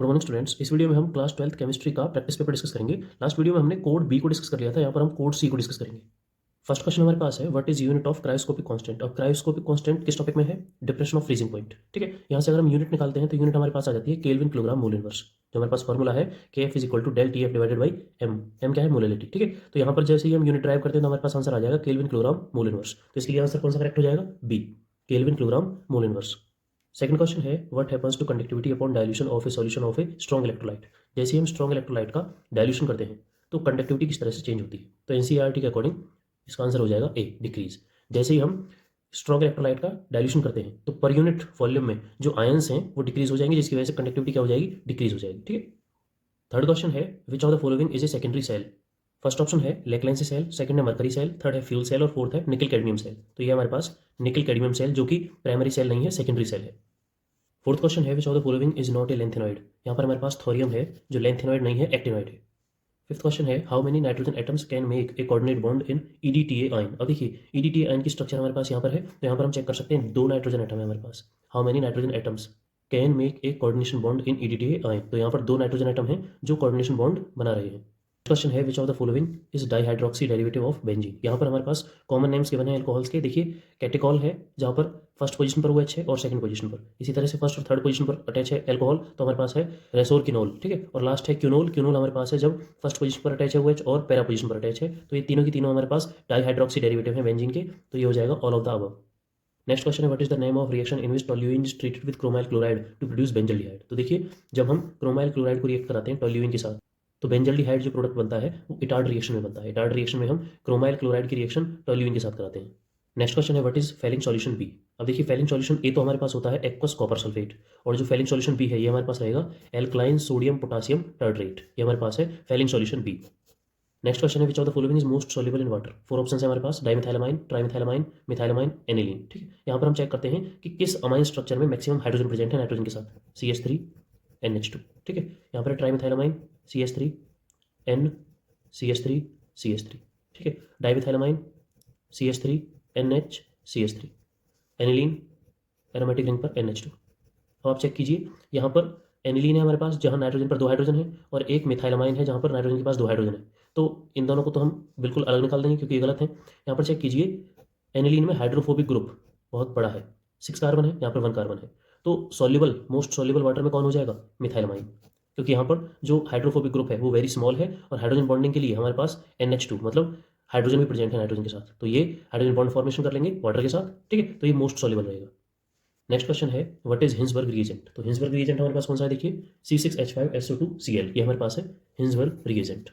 Good morning students. इस video में हम क्लास 12th केमिस्ट्री का प्रैक्टिस पेपर डिस्कस करेंगे। लास्ट वीडियो में हमने कोड बी को डिस्कस कर लिया था, यहाँ पर हम कोड सी को डिस्कस करेंगे। फर्स्ट क्वेश्चन हमारे पास है, what is unit of cryoscopic constant. अब क्रायोस्कोपिक कांस्टेंट किस टॉपिक में है? Depression of freezing point. ठीक है, यहाँ से अगर हम यूनिट निकालते हैं तो यूनिट हमारे पास आ जाती है केल्विन किलोग्राम मोल इनवर्स। जो हमारे पास फॉर्मूला है के F is equal to del T F divided by M. M क्या है? मोलिलिटी। ठीक है, तो यहाँ पर जैसे ही हम यूनिट ड्राइव करते हैं तो हमारे पास आंसर आ जाएगा केल्विन किलोग्राम मोल इनवर्स। तो इसके लिए आंसर कौन सा करेक्ट हो जाएगा? B, kelvin kilogram mole inverse. Second question है, what happens to conductivity upon dilution of a solution of a strong electrolyte. जैसे ही हम स्ट्रॉन्ग इलेक्ट्रोलाइट का डाइल्यूशन करते हैं तो कंडक्टिविटी किस तरह से चेंज होती है? तो एनसीईआरटी के अकॉर्डिंग इसका आंसर हो जाएगा ए, डिक्रीज। जैसे ही हम स्ट्रॉन्ग इलेक्ट्रोलाइट का डाइल्यूशन करते हैं तो पर यूनिट वॉल्यूम में जो आयंस हैं वो डिक्रीज हो जाएंगे, जिसकी वजह से कंडक्टिविटी क्या हो जाएगी? डिक्रीज हो जाएगी। ठीक है, थर्ड क्वेश्चन है, which of the following is a secondary cell. First option है लेक्लेंसी सेल, सेकंड है मरकरी सेल, थर्ड है फ्यूल सेल और फोर्थ है निकल कैडमियम सेल। तो ये हमारे पास निकल कैडमियम सेल जो कि प्राइमरी सेल नहीं है, सेकेंडरी सेल है। फोर्थ क्वेश्चन है, which of the following is not a lanthanoid. यहाँ पर हमारे पास थोरियम है जो लेंथेनॉइड नहीं है, एक्टिनॉइड है। फिफ्थ क्वेश्चन है, how many nitrogen atoms can make A coordinate bond in EDTA ion. अब देखिए ईडीटीए आयन की स्ट्रक्चर हमारे पास यहाँ पर है, तो यहाँ पर हम चेक कर सकते हैं दो नाइट्रोजन एटम है हमारे पास। How many nitrogen atoms can make a coordination bond in EDTA ion. तो यहाँ पर दो नाइट्रोजन एटम है जो कोऑर्डिनेशन बॉन्ड बना रहे हैं। क्वेश्चन है, which of the following is dihydroxy derivative of benzene. यहाँ पर हमारे पास कॉमन नेम्स गिवन है अल्कोहल्स के। देखिए कैटेकॉल है जहाँ पर फर्स्ट पोजीशन पर वो एच है और सेकंड पोजीशन पर, इसी तरह से फर्स्ट और थर्ड पोजीशन पर अटैच है अल्कोहल तो हमारे पास है रेसोरकिनोल। ठीक है, और लास्ट है क्यूनोल। क्यूनोल हमारे पास है जब फर्स्ट पोजीशन पर अटैच है वो एच और पैरा पोजीशन पर अटैच है, तो ये तीनों की तीनों हमारे पास डाइहाइड्रोक्सी डेरिवेटिव है बेंजीन के, तो ये हो जाएगा all of the above. Next question है, what is the name of reaction in which toluene is treated with chromyl chloride to produce benzaldehyde. तो देखिए जब हम क्रोमाइल क्लोराइड को रिएक्ट कराते हैं टोल्यूइन के साथ तो बेंजल्डिहाइड जो प्रोडक्ट बनता है वो इटार्ड रिएक्शन में बनता है। इटार्ड रिएक्शन में हम क्रोमाइल क्लोराइड की रिएक्शन टोल्यूइन के साथ कराते हैं। नेक्स्ट क्वेश्चन है, what is Fehling solution B. अब देखिए फेलिंग सॉल्यूशन ए तो हमारे पास होता है एक्वस कॉपर सल्फेट, और जो फेलिंग सॉल्यूशन बी है ये हमारे पास रहेगा एल्कलाइन सोडियम पोटासियम टर्ट्रेट। ये हमारे पास है Fehling solution B. Next question है, which of the following is most soluble in water. Four option है हमारे पास, डाइमिथाइलमाइन, ट्राइमिथाइलमाइन, मिथाइलमाइन, एनिलीन। ठीक है, यहाँ पर हम चेक करते हैं कि किस अमाइन स्ट्रक्चर में मैक्सिमम हाइड्रोजन प्रेजेंट है नाइट्रोजन के साथ। CH3 NH2। ठीक है, यहाँ पर ट्राइमिथाइलमाइन CH3 N CH3 CH3। ठीक है, डाइमिथाइलमाइन CH3 NH CH3, aniline aromatic ring पर NH2। अब आप चेक कीजिए यहाँ पर एनिलीन है हमारे पास जहाँ नाइट्रोजन पर दो हाइड्रोजन है, और एक मिथाइलमाइन है जहाँ पर नाइट्रोजन के पास दो हाइड्रोजन है। तो इन दोनों को तो हम बिल्कुल अलग निकाल देंगे क्योंकि ये गलत है। यहाँ पर चेक कीजिए एनिलीन में हाइड्रोफोबिक ग्रुप बहुत बड़ा है, 6 कार्बन है, यहाँ पर 1 कार्बन है। तो सॉल्युबल मोस्ट सॉल्युबल वाटर में कौन हो जाएगा? मिथाइलमाइन, क्योंकि यहाँ पर जो हाइड्रोफोबिक ग्रुप है वो वेरी स्मॉल है और हाइड्रोजन बॉन्डिंग के लिए हमारे पास NH2 मतलब हाइड्रोजन भी प्रेजेंट है नाइट्रोजन के साथ, तो ये हाइड्रोजन बॉन्ड फॉर्मेशन कर लेंगे वाटर के साथ। ठीक है, तो ये मोस्ट सॉल्युबल रहेगा। नेक्स्ट क्वेश्चन है, व्हाट इज हिंसबर्ग रिएजेंट। तो हिंसबर्ग रिएजेंट हमारे पास कौन सा है? देखिए C6H5SO2Cl, ये हमारे पास है हिंसबर्ग रिएजेंट।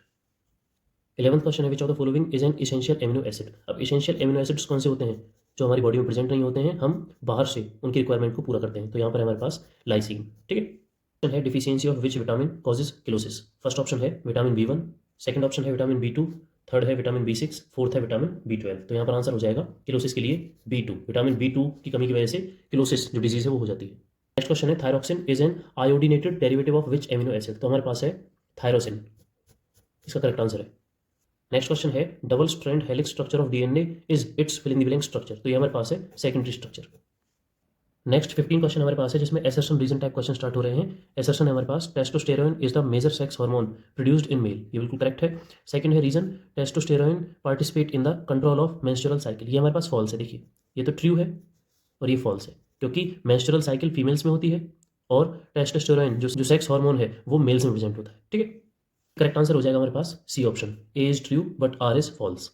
11th क्वेश्चन है, which of the following is an essential amino acid. अब इसेंशियल एमिनो एसिड्स कौन से होते हैं? जो हमारी बॉडी में प्रेजेंट नहीं होते हैं, हम बाहर से उनकी रिक्वायरमेंट को पूरा करते हैं, तो यहाँ पर हमारे पास लाइसिन। ठीक है, क्वेश्चन है, deficiency of which vitamin causes cheilosis. First option है विटामिन B1, सेकंड ऑप्शन है विटामिन B2, थर्ड है विटामिन B6, फोर्थ है विटामिन B12। तो यहाँ पर आंसर हो जाएगा किलोसिस के लिए B2। विटामिन B2 की कमी की वजह से किलोसिस जो डिजीज है वो हो जाती है। नेक्स्ट क्वेश्चन है, thyroxine is an iodinated derivative of which amino acid. तो हमारे पास है थायरोसिन, इसका करेक्ट आंसर है। नेक्स्ट क्वेश्चन है, double strand helix structure of DNA is its fill in the blank structure. तो ये हमारे पास है सेकेंडरी स्ट्रक्चर। नेक्स्ट 15 क्वेश्चन हमारे पास है जिसमें assertion reason type question start हो रहे हैं। एसर्शन है हमारे पास, testosterone is the major sex hormone produced in male. ये बिल्कुल करेक्ट है। सेकंड है reason, testosterone participate in the control of menstrual cycle. ये हमारे पास फॉल्स है। देखिए ये तो ट्रू है और ये फॉल्स है, क्योंकि मेंस्ट्रुअल साइकिल फीमेल्स में होती है और टेस्टोस्टेरोन जो सेक्स हार्मोन है वो मेल्स में प्रेजेंट होता है। ठीक है, करेक्ट आंसर हो जाएगा हमारे पास C option, A is true but R is false.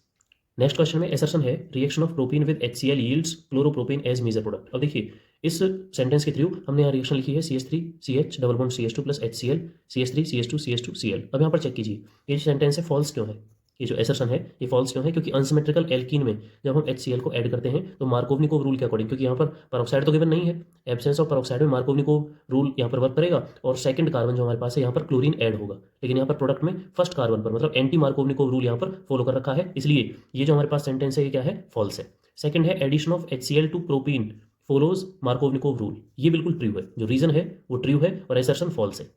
Next question में एसर्शन है, reaction of propene with HCl yields chloropropene as major product. अब देखिए इस सेंटेंस के थ्रू हमने यहाँ रिएक्शन लिखी है CH3 CH double bond CH2 plus HCl CH3 CH2 CH2 Cl। अब यहाँ पर चेक कीजिए ये जो सेंटेंस है फॉल्स क्यों है? ये जो एसर्शन है ये फॉल्स क्यों है? क्योंकि अनसिमेट्रिकल एल्कीन में जब हम HCl को ऐड करते हैं तो मार्कोवनिकोव रूल के अकॉर्डिंग, क्योंकि यहाँ पर पेरोक्साइड तो गिवन नहीं है, एब्सेंस ऑफ पेरोक्साइड में मार्कोवनिकोव रूल यहाँ पर वर्क करेगा और सेकंड कार्बन जो हमारे पास है यहाँ पर क्लोरीन ऐड होगा, लेकिन यहाँ पर प्रोडक्ट में फर्स्ट कार्बन पर मतलब एंटी मार्कोवनिकोव रूल यहाँ पर फॉलो कर रखा है, इसलिए ये जो हमारे पास सेंटेंस है ये क्या है? फॉल्स है। सेकंड है, addition of HCl to propene follows Markovnikov rule. ये बिल्कुल ट्रू है, जो रीजन है वो ट्रू है और एसर्शन फॉल्स है।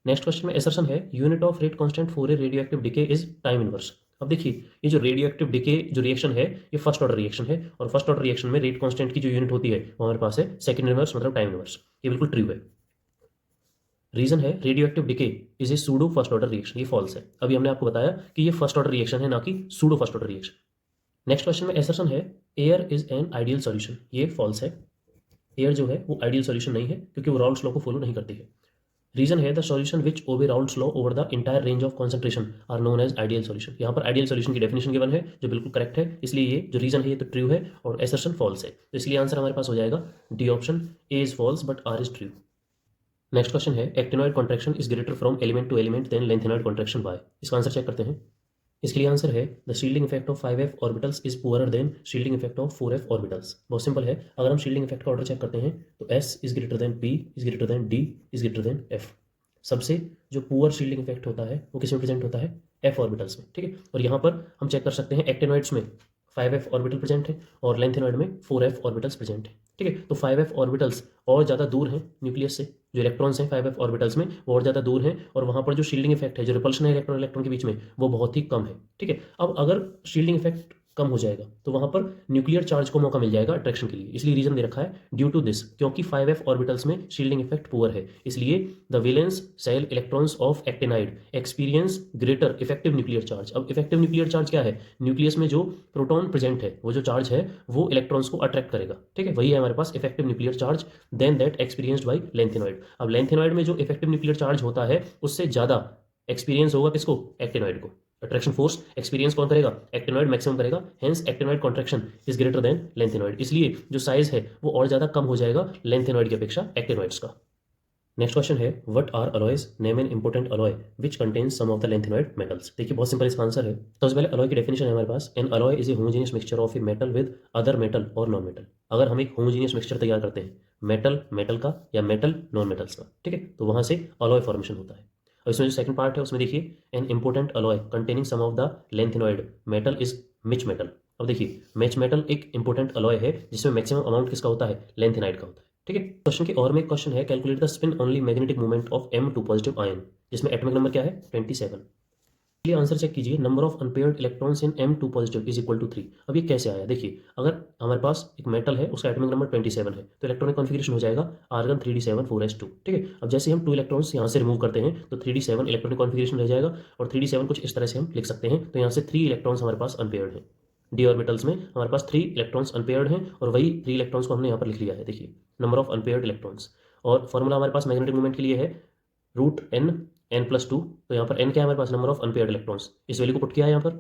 नेक्स्ट क्वेश्चन में एसर्शन है, unit of rate constant for a radioactive decay is time inverse. अब देखिए ये जो रेडियोएक्टिव डिके जो रिएक्शन है ये फर्स्ट ऑर्डर रिएक्शन है, और फर्स्ट ऑर्डर रिएक्शन में रेट कांस्टेंट की जो यूनिट होती है वो हमारे पास है सेकंड इनवर्स मतलब टाइम इनवर्स। ये बिल्कुल ट्रू है। रीजन है radio active decay is a pseudo first order reaction, ये फॉल्स है। अभी हमने आपको बताया कि ये फर्स्ट ऑर्डर रिएक्शन है, ना कि pseudo first order reaction. Next question में एसर्शन है air is an ideal solution, ये फॉल्स है। एयर जो है वो आइडियल सॉल्यूशन नहीं है क्योंकि वो राउल्ट्स लॉ को फॉलो नहीं करती है। रीजन है the solution which obey Raoult's law over the entire range of concentration are known as ideal solution. यहाँ पर आइडियल सॉल्यूशन की डेफिनेशन गिवन है जो बिल्कुल करेक्ट है, इसलिए ये जो रीजन है ये तो ट्रू है और एसर्शन फॉल्स है, तो इसलिए आंसर हमारे पास हो जाएगा D option, A is false but R is true. Next question है actinoid contraction is greater from element to element than lanthanoid contraction by. इसका आंसर चेक करते हैं। इसके लिए आंसर है the shielding effect of 5f orbitals is poorer than shielding effect of 4f orbitals. बहुत simple है, अगर हम शील्डिंग इफेक्ट का ऑर्डर चेक करते हैं तो s is greater than p is greater then d is greater then f। सबसे जो पुअर शील्डिंग इफेक्ट होता है वो किस में प्रेजेंट होता है, f ऑर्बिटल्स में, ठीक है। और यहाँ पर हम चेक कर सकते हैं एक्टिनॉइड्स में 5f ऑर्बिटल प्रेजेंट है और लेंथेनॉइड में 4f ऑर्बिटल्स प्रेजेंट है, ठीक है। तो 5f ऑर्बिटल्स और ज़्यादा दूर हैं न्यूक्लियस से, जो इलेक्ट्रॉन्स हैं 5f ऑर्बिटल्स में वो और ज़्यादा दूर हैं, और वहाँ पर जो शील्डिंग इफेक्ट है, जो रिपल्शन है इलेक्ट्रॉन इलेक्ट्रॉन के बीच में, वो बहुत ही कम है, ठीक है। अब अगर शील्डिंग इफेक्ट कम हो जाएगा तो वहाँ पर न्यूक्लियर चार्ज को मौका मिल जाएगा अट्रैक्शन के लिए, इसलिए रीजन दे रखा है ड्यू टू दिस, क्योंकि 5f ऑर्बिटल्स में शील्डिंग इफेक्ट पुअर है, इसलिए the valence shell electrons of actinide experience greater effective nuclear charge. अब इफेक्टिव न्यूक्लियर चार्ज क्या है, न्यूक्लियस में जो प्रोटॉन प्रेजेंट है वो जो चार्ज है वो इलेक्ट्रॉन्स को अट्रैक्ट करेगा, ठीक है, वही है हमारे पास effective nuclear charge than that experienced by lanthanoid. अब लेंथेनॉइड में जो इफेक्टिव न्यूक्लियर चार्ज होता है उससे ज़्यादा एक्सपीरियंस होगा किसको, एक्टिनॉइड को। अट्रैक्शन फोर्स एक्सपीरियंस कौन करेगा, एक्टिनॉइड मैक्सिमम करेगा, hence actinoid contraction is greater then lanthanoid, इसलिए जो साइज है वो और ज़्यादा कम हो जाएगा लेंथेनॉइड की अपेक्षा एक्टिनॉइड्स का। नेक्स्ट क्वेश्चन है what are alloys, name an important alloy which contains some of the lanthanoid metals. देखिए बहुत सिंपल इसका आंसर है। सबसे पहले अलॉय की डेफिनेशन है हमारे पास, an alloy is a homogeneous mixture of a metal with other metal और नॉन मेटल। अगर हम एक होमोजेनियस मिक्सचर तैयार करते हैं मेटल मेटल का या मेटल नॉन मेटल्स का, ठीक है, तो वहाँ से अलॉय फॉर्मेशन होता है। और इसमें जो सेकंड पार्ट है उसमें देखिए an important alloy containing some of the lanthanoid metal is misch metal. अब देखिए मैच मेटल एक इंपॉर्टेंट अलॉय है जिसमें मैक्सिमम अमाउंट किसका होता है, लेंथेनाइड का होता है, ठीक है। क्वेश्चन के और में एक क्वेश्चन है calculate the spin only magnetic movement of M2 positive ion, जिसमें एटॉमिक नंबर क्या है 27। ये आंसर चेक कीजिए, number of unpaired electrons in M2 positive is equal to 3। अब ये कैसे आया, देखिए अगर हमारे पास एक मेटल है उसका एटॉमिक नंबर 27 है तो इलेक्ट्रॉनिक कॉन्फिगरेशन हो जाएगा आर्गन 3d7 4s2, ठीक है। अब जैसे हम 2 इलेक्ट्रॉन्स यहाँ से रिमूव करते हैं तो 3d7 इलेक्ट्रॉनिक कॉन्फिगरेशन रह जाएगा, और 3d7 कुछ इस तरह से हम लिख सकते हैं, तो यहाँ से 3 इलेक्ट्रॉन्स हमारे पास अनपेयर्ड हैं। डी ऑर्बिटल्स में हमारे पास 3 इलेक्ट्रॉन्स अनपेयर्ड हैं और वही 3 इलेक्ट्रॉन्स को हमने यहाँ पर लिख लिया है, देखिए नंबर ऑफ अनपेयर्ड इलेक्ट्रॉन्स। और फॉर्मूला हमारे पास मैग्नेटिक मूवमेंट के लिए है √n+2, तो यहाँ पर n क्या है हमारे पास, नंबर ऑफ अनपेयर्ड इलेक्ट्रॉन्स, इस वैल्यू को पुट किया है यहाँ पर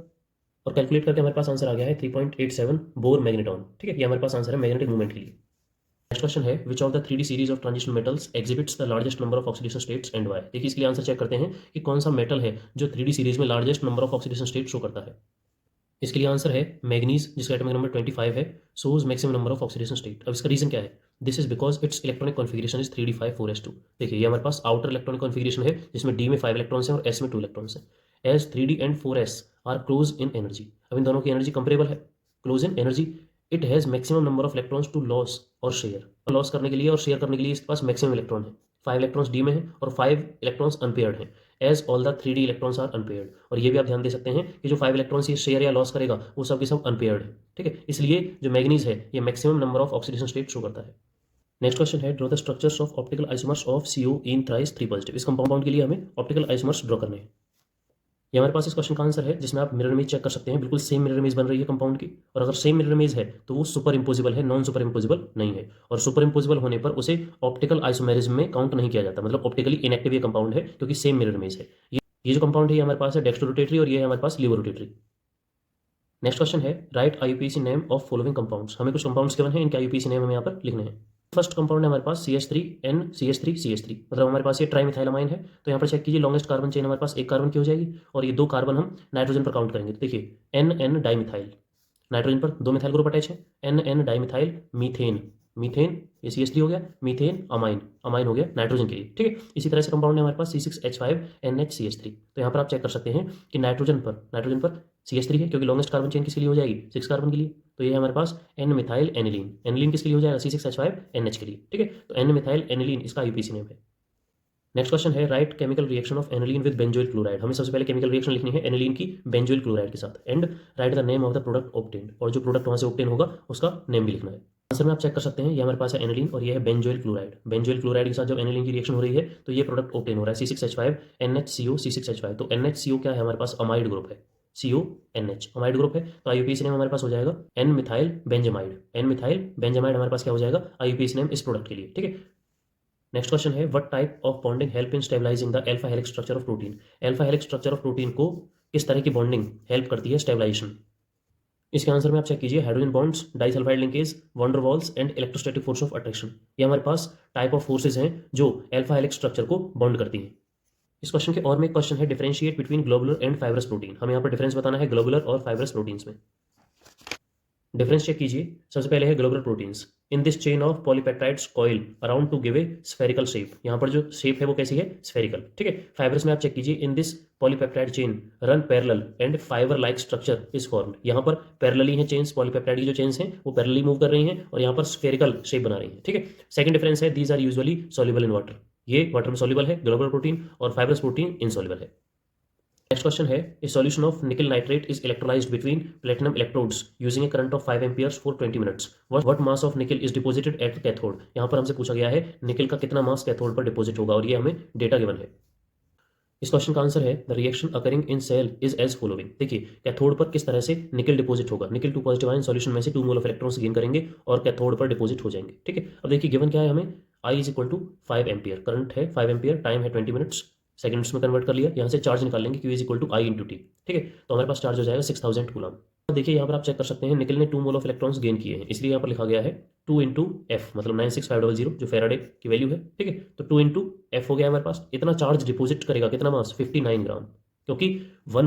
और कैलकुलेट करके हमारे पास आंसर आ गया है 3.87 बोर मैग्नेटॉन, ठीक है, ये हमारे पास आंसर है मैग्नेटिक मूवमेंट के लिए। नेक्स्ट क्वेश्चन है which of the 3D series of transition metals exhibits the largest number of oxidation states and why. देखिए इसके लिए आंसर चेक करते हैं कि कौन सा मेटल है जो 3D सीरीज में largest number of oxidation state show करता है। इसके लिए आंसर है मैग्नीज, जिसका एटॉमिक नंबर 25 है, shows maximum number of oxidation state. अब इसका रीजन क्या है, this is because its electronic configuration is 3d5 4s2। देखिए ये हमारे पास आउटर इलेक्ट्रॉनिक कॉन्फिगरेशन है जिसमें d में 5 इलेक्ट्रॉन्स हैं और s में 2 इलेक्ट्रॉन्स हैं। As 3d and 4s are close in energy, अब इन दोनों की एनर्जी कंपेरेबल है, close in energy, it has maximum number of electrons to loss और शेयर। लॉस करने के लिए और शेयर करने के लिए इसके पास मैक्सिमम इलेक्ट्रॉन है, 5 इलेक्ट्रॉन्स डी में है और 5 इलेक्ट्रॉन्स अनपेयर्ड हैं, as all the 3D electrons are unpaired. और ये भी आप ध्यान दे सकते हैं कि जो 5 इलेक्ट्रॉन्स ये शेयर या लॉस करेगा वो सब के सब अनपेयर्ड है, ठीक है, इसलिए जो मैग्नीज है ये maximum number of oxidation state show करता है। नेक्स्ट क्वेश्चन है draw the structures of optical isomers of CO in thrice 3 positive. इस कंपाउंड के लिए हमें ऑप्टिकल आइसोमर्स ड्रॉ करने हैं। ये हमारे पास इस क्वेश्चन का आंसर है जिसमें आप मिरर इमेज चेक कर सकते हैं, बिल्कुल सेम मिरर इमेज बन रही है कंपाउंड की, और अगर सेम मिरर इमेज है तो वो सुपर इम्पोजिबल है, नॉन सुपर इम्पोजिबल नहीं है, और सुपर इम्पोजिबल होने पर उसे ऑप्टिकल आइसोमेरिज्म में काउंट नहीं किया जाता, मतलब ऑप्टिकली इनएक्टिव ये कंपाउंड है क्योंकि सेम मिरर इमेज है। ये जो कंपाउंड है ये हमारे पास है डेक्स्ट्रो रोटेटरी और ये है हमारे पास लीवो रोटेटरी। नेक्स्ट क्वेश्चन है right IUPAC name of following compounds. हमें कुछ कंपाउंड्स गिवन है, इनके IUPAC नेम हमें यहाँ पर लिखने हैं। फर्स्ट कंपाउंड है हमारे पास CH3NCH3CH3, मतलब हमारे पास ये ट्राईमिथाइलामाइन है, तो यहाँ पर चेक कीजिए लॉन्गेस्ट कार्बन चेन हमारे पास एक कार्बन की हो जाएगी और ये 2 कार्बन हम नाइट्रोजन पर काउंट करेंगे, तो देखिए NN डाइमिथाइल, नाइट्रोजन पर 2 मिथाइल ग्रुप अटैच है, NN डाइमिथाइल मीथेन, मीथेन ये CH3 हो गया, मीथेन अमाइन, अमाइन हो गया नाइट्रोजन के लिए, ठीक है। इसी तरह से कंपाउंड है हमारे पास C6H5NHCH3, तो यहाँ पर आप चेक कर सकते हैं कि नाइट्रोजन पर CH3 है क्योंकि लॉन्गेस्ट कार्बन चेन किसके लिए हो जाएगी, 6 कार्बन के लिए, तो ये है हमारे पास N मिथाइल एनिलीन, एनिलीन किसके लिए हो जाएगा C6H5NH के लिए, ठीक है, तो N मिथाइल एनिलीन इसका IUPAC नेम है। नेक्स्ट क्वेश्चन है right chemical reaction of aniline with benzoyl chloride. हमें सबसे पहले केमिकल रिएक्शन लिखनी है एनिलीन की बेंजोइल क्लोराइड के साथ, and right the name of the product obtained, और जो प्रोडक्ट वहाँ से ऑब्टेन होगा उसका नेम भी लिखना है। आंसर में आप चेक कर सकते हैं, ये हमारे पास है एनिलीन और ये है बेंजोइल क्लोराइड। बेंजोइल क्लोराइड के साथ जब एनिलीन की रिएक्शन हो रही है तो ये प्रोडक्ट ऑब्टेन हो रहा है C6H5 NHCO C6H5। तो NHCO क्या है हमारे पास, अमाइड ग्रुप है। CONH अमाइड ग्रुप है, तो IUPAC नेम हमारे पास हो जाएगा N methyl benzamide. N methyl benzamide हमारे पास क्या हो जाएगा, IUPAC नेम इस प्रोडक्ट के लिए। ठीक है, नेक्स्ट क्वेश्चन है what type of bonding help in stabilising the alpha helix structure of protein. Alpha helix structure of protein को किस तरह की बॉन्डिंग हेल्प करती है स्टेबलाइजेशन। इसके आंसर में आप चेक कीजिए, hydrogen bonds, disulphide linkage, van der Waals and electrostatic force of attraction. ये हमारे पास टाइप ऑफ फोर्सेज हैं जो अल्फा हेलिक्स स्ट्रक्चर को बॉन्ड करती हैं। इस क्वेश्चन के और में एक क्वेश्चन है differentiate between globular and fibrous protein. हमें यहाँ पर डिफरेंस बताना है ग्लोबुलर और फाइब्रस प्रोटीन्स में। डिफरेंस चेक कीजिए, सबसे पहले है globular proteins. In this chain of polypeptides coil around two give A spherical shape. यहाँ पर जो शेप है वो कैसी है, स्फेरिकल। ठीक है, फाइब्रस में आप चेक कीजिए, in this polypeptide chain run parallel and fibre like structure is formed. यहाँ पर पैरेलली है चेन्स, पॉलीपेप्टाइड की जो चेन्स हैं वो पैरेलली मूव कर रही हैं और यहाँ पर स्फेरिकल शेप बना रही हैं। ठीक है, सेकंड डिफरेंस है these are usually soluble in water. ये वाटर में सॉल्युबल है ग्लोबुलर प्रोटीन, और फाइब्रस प्रोटीन इनसॉल्युबल है। नेक्स्ट क्वेश्चन है a solution of nickel nitrate is electrolysed between platinum electrodes using a current of 5 amperes for 20 minutes. What mass of nickel is deposited at the cathode. यहाँ पर हमसे पूछा गया है निकल का कितना मास कैथोड पर डिपॉजिट होगा, और ये हमें डेटा गिवन है। इस क्वेश्चन का आंसर है the reaction occurring in cell is as following. देखिए कैथोड पर किस तरह से निकल डिपॉजिट होगा, निकल 2 पॉजिटिव आयन सॉल्यूशन में से 2 मोल ऑफ इलेक्ट्रॉन्स गेन करेंगे और कैथोड पर डिपॉजिट हो जाएंगे। ठीक है, अब देखिए गिवन क्या है हमें, I is equal to 5 ampere, current है 5 एम्पियर, टाइम है 20 मिनट्स, सेकंड्स में कन्वर्ट कर लिया, यहाँ से चार्ज निकाल लेंगे Q is equal to I into T. ठीक है, तो हमारे पास चार्ज हो जाएगा 6000 कूलम। देखिए यहाँ पर आप चेक कर सकते हैं निकल ने 2 मोल ऑफ इलेक्ट्रॉन्स गेन किए हैं, इसलिए यहाँ पर लिखा गया है 2 इंटू एफ, मतलब 96500 जो फेराडे की वैल्यू है। ठीक है, तो 2 इंटू एफ हो गया हमारे पास। इतना चार्ज डिपॉजिट करेगा, कितना मास, 59 ग्राम, क्योंकि 1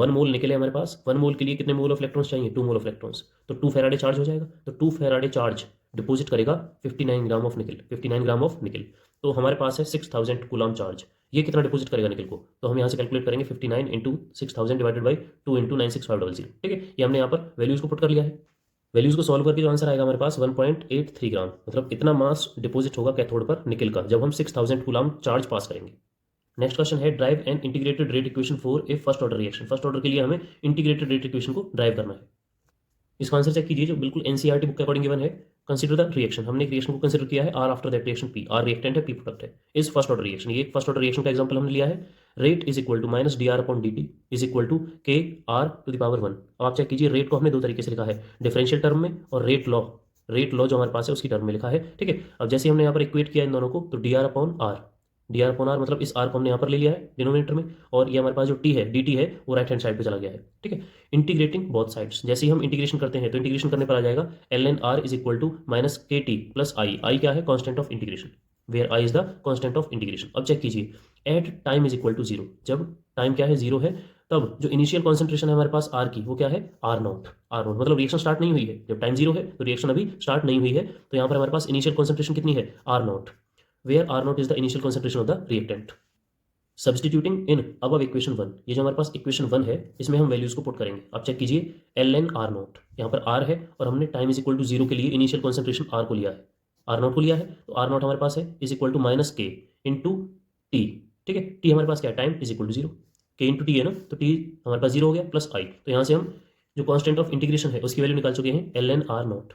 मोल निकले हमारे पास। 1 मोल के लिए कितने मोल ऑफ इलेक्ट्रॉन्स चाहिए, 2 मोल ऑफ इलेक्ट्रॉन्स, तो 2 फेराडे चार्ज हो जाएगा। तो 2 फेराडे चार्ज डिपॉजिट करेगा 59 ग्राम ऑफ निकल, 59 ग्राम ऑफ निकल। तो हमारे पास है 6000 कूलम चार्ज। ये कितना डिपॉजिट करेगा निकल को, तो हम यहाँ से कैलकुलेट करेंगे 59 इंटू 6000 डिवाइडेड बाई 2 इंटू 96500। ठीक है, ये हमने यहाँ पर वैल्यूज को पुट कर लिया है। वैल्यूज को सॉल्व करके जो आंसर आएगा हमारे पास 1.83 ग्राम, मतलब इतना मास डिपॉजिट होगा कैथोड पर निकल का जब हम 6000 कूलम चार्ज पास करेंगे। नेक्स्ट क्वेश्चन है derive an integrated rate equation for a first order reaction. First order के लिए हमें इंटीग्रेटेड रेट इक्वेशन को ड्राइव करना है। इसका आंसर चेक कीजिए जो बिल्कुल एनसीईआरटी बुक के अकॉर्डिंग गिवन है। कंसीडर द रिएक्शन, हमने एक रिएक्शन को कंसीडर किया है R after that reaction P. R reactant है, पी प्रोडक्ट है, इज फर्स्ट ऑर्डर रिएक्शन। ये फर्स्ट ऑर्डर रिएक्शन का एग्जांपल हमने लिया है। Rate is equal to minus d R upon d t is equal to k R to the power 1। अब आप check कीजिए, रेट को हमने दो तरीके से लिखा है, डिफरेंशियल टर्म में और रेट लॉ जो हमारे पास है उसकी टर्म में लिखा है। ठीक है, अब जैसे हमने यहाँ पर इक्वेट किया इन दोनों को, तो d R upon R, d R upon R मतलब इस आर को हमने यहाँ पर ले लिया है डिनोमिनेटर में, और ये हमारे पास जो टी है डी टी है वो राइट हैंड साइड पे चला गया है। ठीक है, इंटीग्रेटिंग बोथ साइड्स, जैसे ही हम इंटीग्रेशन करते हैं तो इंटीग्रेशन करने पर आ जाएगा l N R is equal to minus के टी प्लस आई। आई क्या है, constant of integration, where I is the constant of integration. अब चेक कीजिए, at time is equal to zero, जब टाइम क्या है जीरो है, तब जो इनिशियल कॉन्सेंट्रेशन है हमारे पास आर की वो क्या है, आर नॉट। आर नॉट मतलब रिएक्शन स्टार्ट नहीं हुई है, जब टाइम जीरो है तो रिएक्शन अभी स्टार्ट नहीं हुई है, तो यहाँ पर हमारे पास इनिशियल कॉन्सेंट्रेशन कितनी है, R naught, where R naught is the initial concentration of the reactant. Substituting in above equation 1, ये जो हमारे पास इक्वेशन 1 है इसमें हम वैल्यूज को पुट करेंगे। आप चेक कीजिए, एल एन आर नॉट, यहाँ पर आर है और हमने time is equal to zero के लिए इनिशियल कॉन्सेंट्रेशन आर को लिया है, आर नॉट को लिया है, तो आर नॉट हमारे पास है is equal to minus k into T. ठीक है, टी हमारे पास क्या है, time is equal to zero, k into t है ना, तो टी हमारे पास जीरो हो गया प्लस आई। तो यहाँ से हम जो कॉन्स्टेंट ऑफ इंटीग्रेशन है उसकी वैल्यू निकाल चुके हैं, l N R naught.